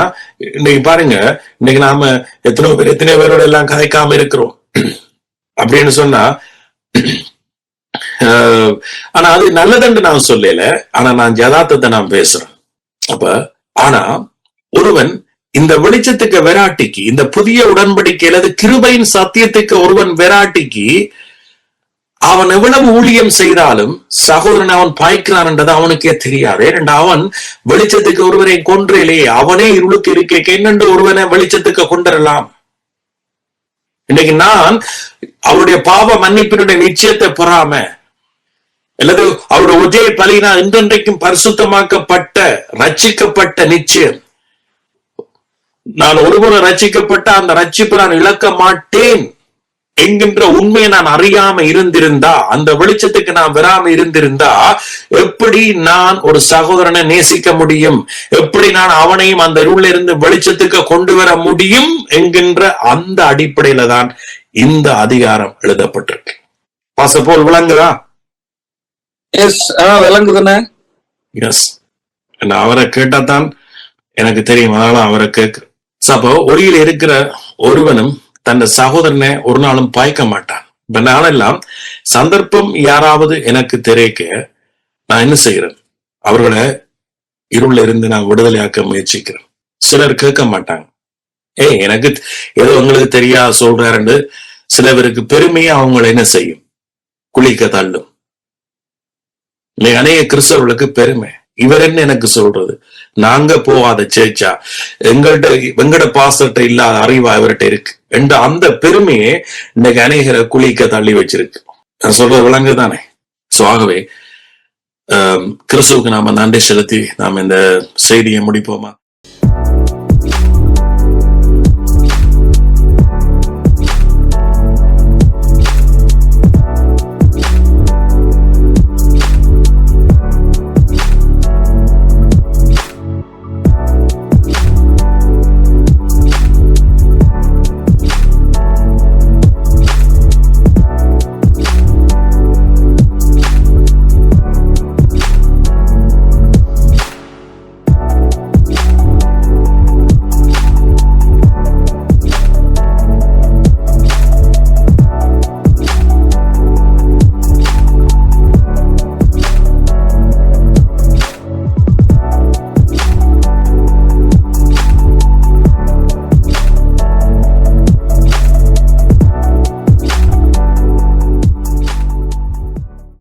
இன்னைக்கு பாருங்க, இன்னைக்கு நாம எத்தனை பேரோட எல்லாம் கதைக்காம இருக்கிறோம் அப்படின்னு சொன்னா, ஆனா அது நல்லதுன்னு நான் சொல்லல, ஆனா நான் யதார்த்தத்தை நான் பேசுறேன். அப்ப ஆனா ஒருவன் இந்த வெளிச்சத்துக்கு வெராட்டிக்கு, இந்த புதிய உடன்படிக்கை அல்லது கிருபையின் சத்தியத்துக்கு ஒருவன் வெராட்டிக்கு அவன் எவ்வளவு ஊழியம் செய்தாலும் சகோதரன் அவன் பாய்க்கிறான் என்றது அவனுக்கே தெரியாது. அவன் வெளிச்சத்துக்கு ஒருவரை கொன்றேலே, அவனே இருளுக்கு இருக்க என்னென்று ஒருவனை வெளிச்சத்துக்கு கொண்டரலாம். இன்னைக்கு நான் அவருடைய பாவ மன்னிப்பினுடைய நிச்சயத்தை பெறாம, அல்லது அவருடைய ஒரே பலினா இன்றைக்கும் பரிசுத்தமாக்கப்பட்ட ரட்சிக்கப்பட்ட நிச்சயம், நான் ஒருமுறை ரட்சிக்கப்பட்ட அந்த ரட்சிப்பு நான் இழக்க மாட்டேன் என்கின்ற உண்மையை நான் அறியாம இருந்திருந்தா, அந்த வெளிச்சத்துக்கு நான் வராம இருந்திருந்தா, எப்படி நான் ஒரு சகோதரனை நேசிக்க முடியும், எப்படி நான் அவனையும் அந்த இருளில் இருந்து வெளிச்சத்துக்கு கொண்டு வர முடியும் என்கின்ற அந்த அடிப்படையில தான் இந்த அதிகாரம் எழுதப்பட்டிருக்கு. பாசப்போல் விளங்குதா? எஸ், விளங்குதுண்ணே. எஸ், அவரை கேட்டாதான் எனக்கு தெரியும், அதனால அவரை கேட்க. அப்போ ஒளியில இருக்கிற ஒருவனும் தன் சகோதரனை ஒரு நாளும் பாய்க்க மாட்டான். இப்ப நானெல்லாம் சந்தர்ப்பம் யாராவது எனக்கு தெரிவிக்க நான் என்ன செய்யறேன், அவர்களை இருள்ல இருந்து நான் விடுதலையாக்க முயற்சிக்கிறேன். சிலர் கேட்க மாட்டாங்க, எனக்கு ஏதோ உங்களுக்கு தெரியா சொல்றாருன்னு சில பேருக்கு பெருமையா அவங்களை என்ன செய்யும், குளிக்க தள்ளும். அநேக கிறிஸ்தவர்களுக்கு பெருமை, இவர் என்ன எனக்கு சொல்றது, நாங்க போவாத சேர்ச்சா, எங்கட பாஸ்டர்கிட்ட இல்லாத அறிவா இவர்கிட்ட இருக்கு என்ற அந்த பெருமையே இன்னைக்கு அநேகரை குளிக்க தள்ளி வச்சிருக்கு. நான் சொல்றது விளங்குதானே? சோ ஆகவே கிறிஸ்துவுக்கு நாம நன்றி செலுத்தி நாம இந்த செய்தியை முடிப்போமா?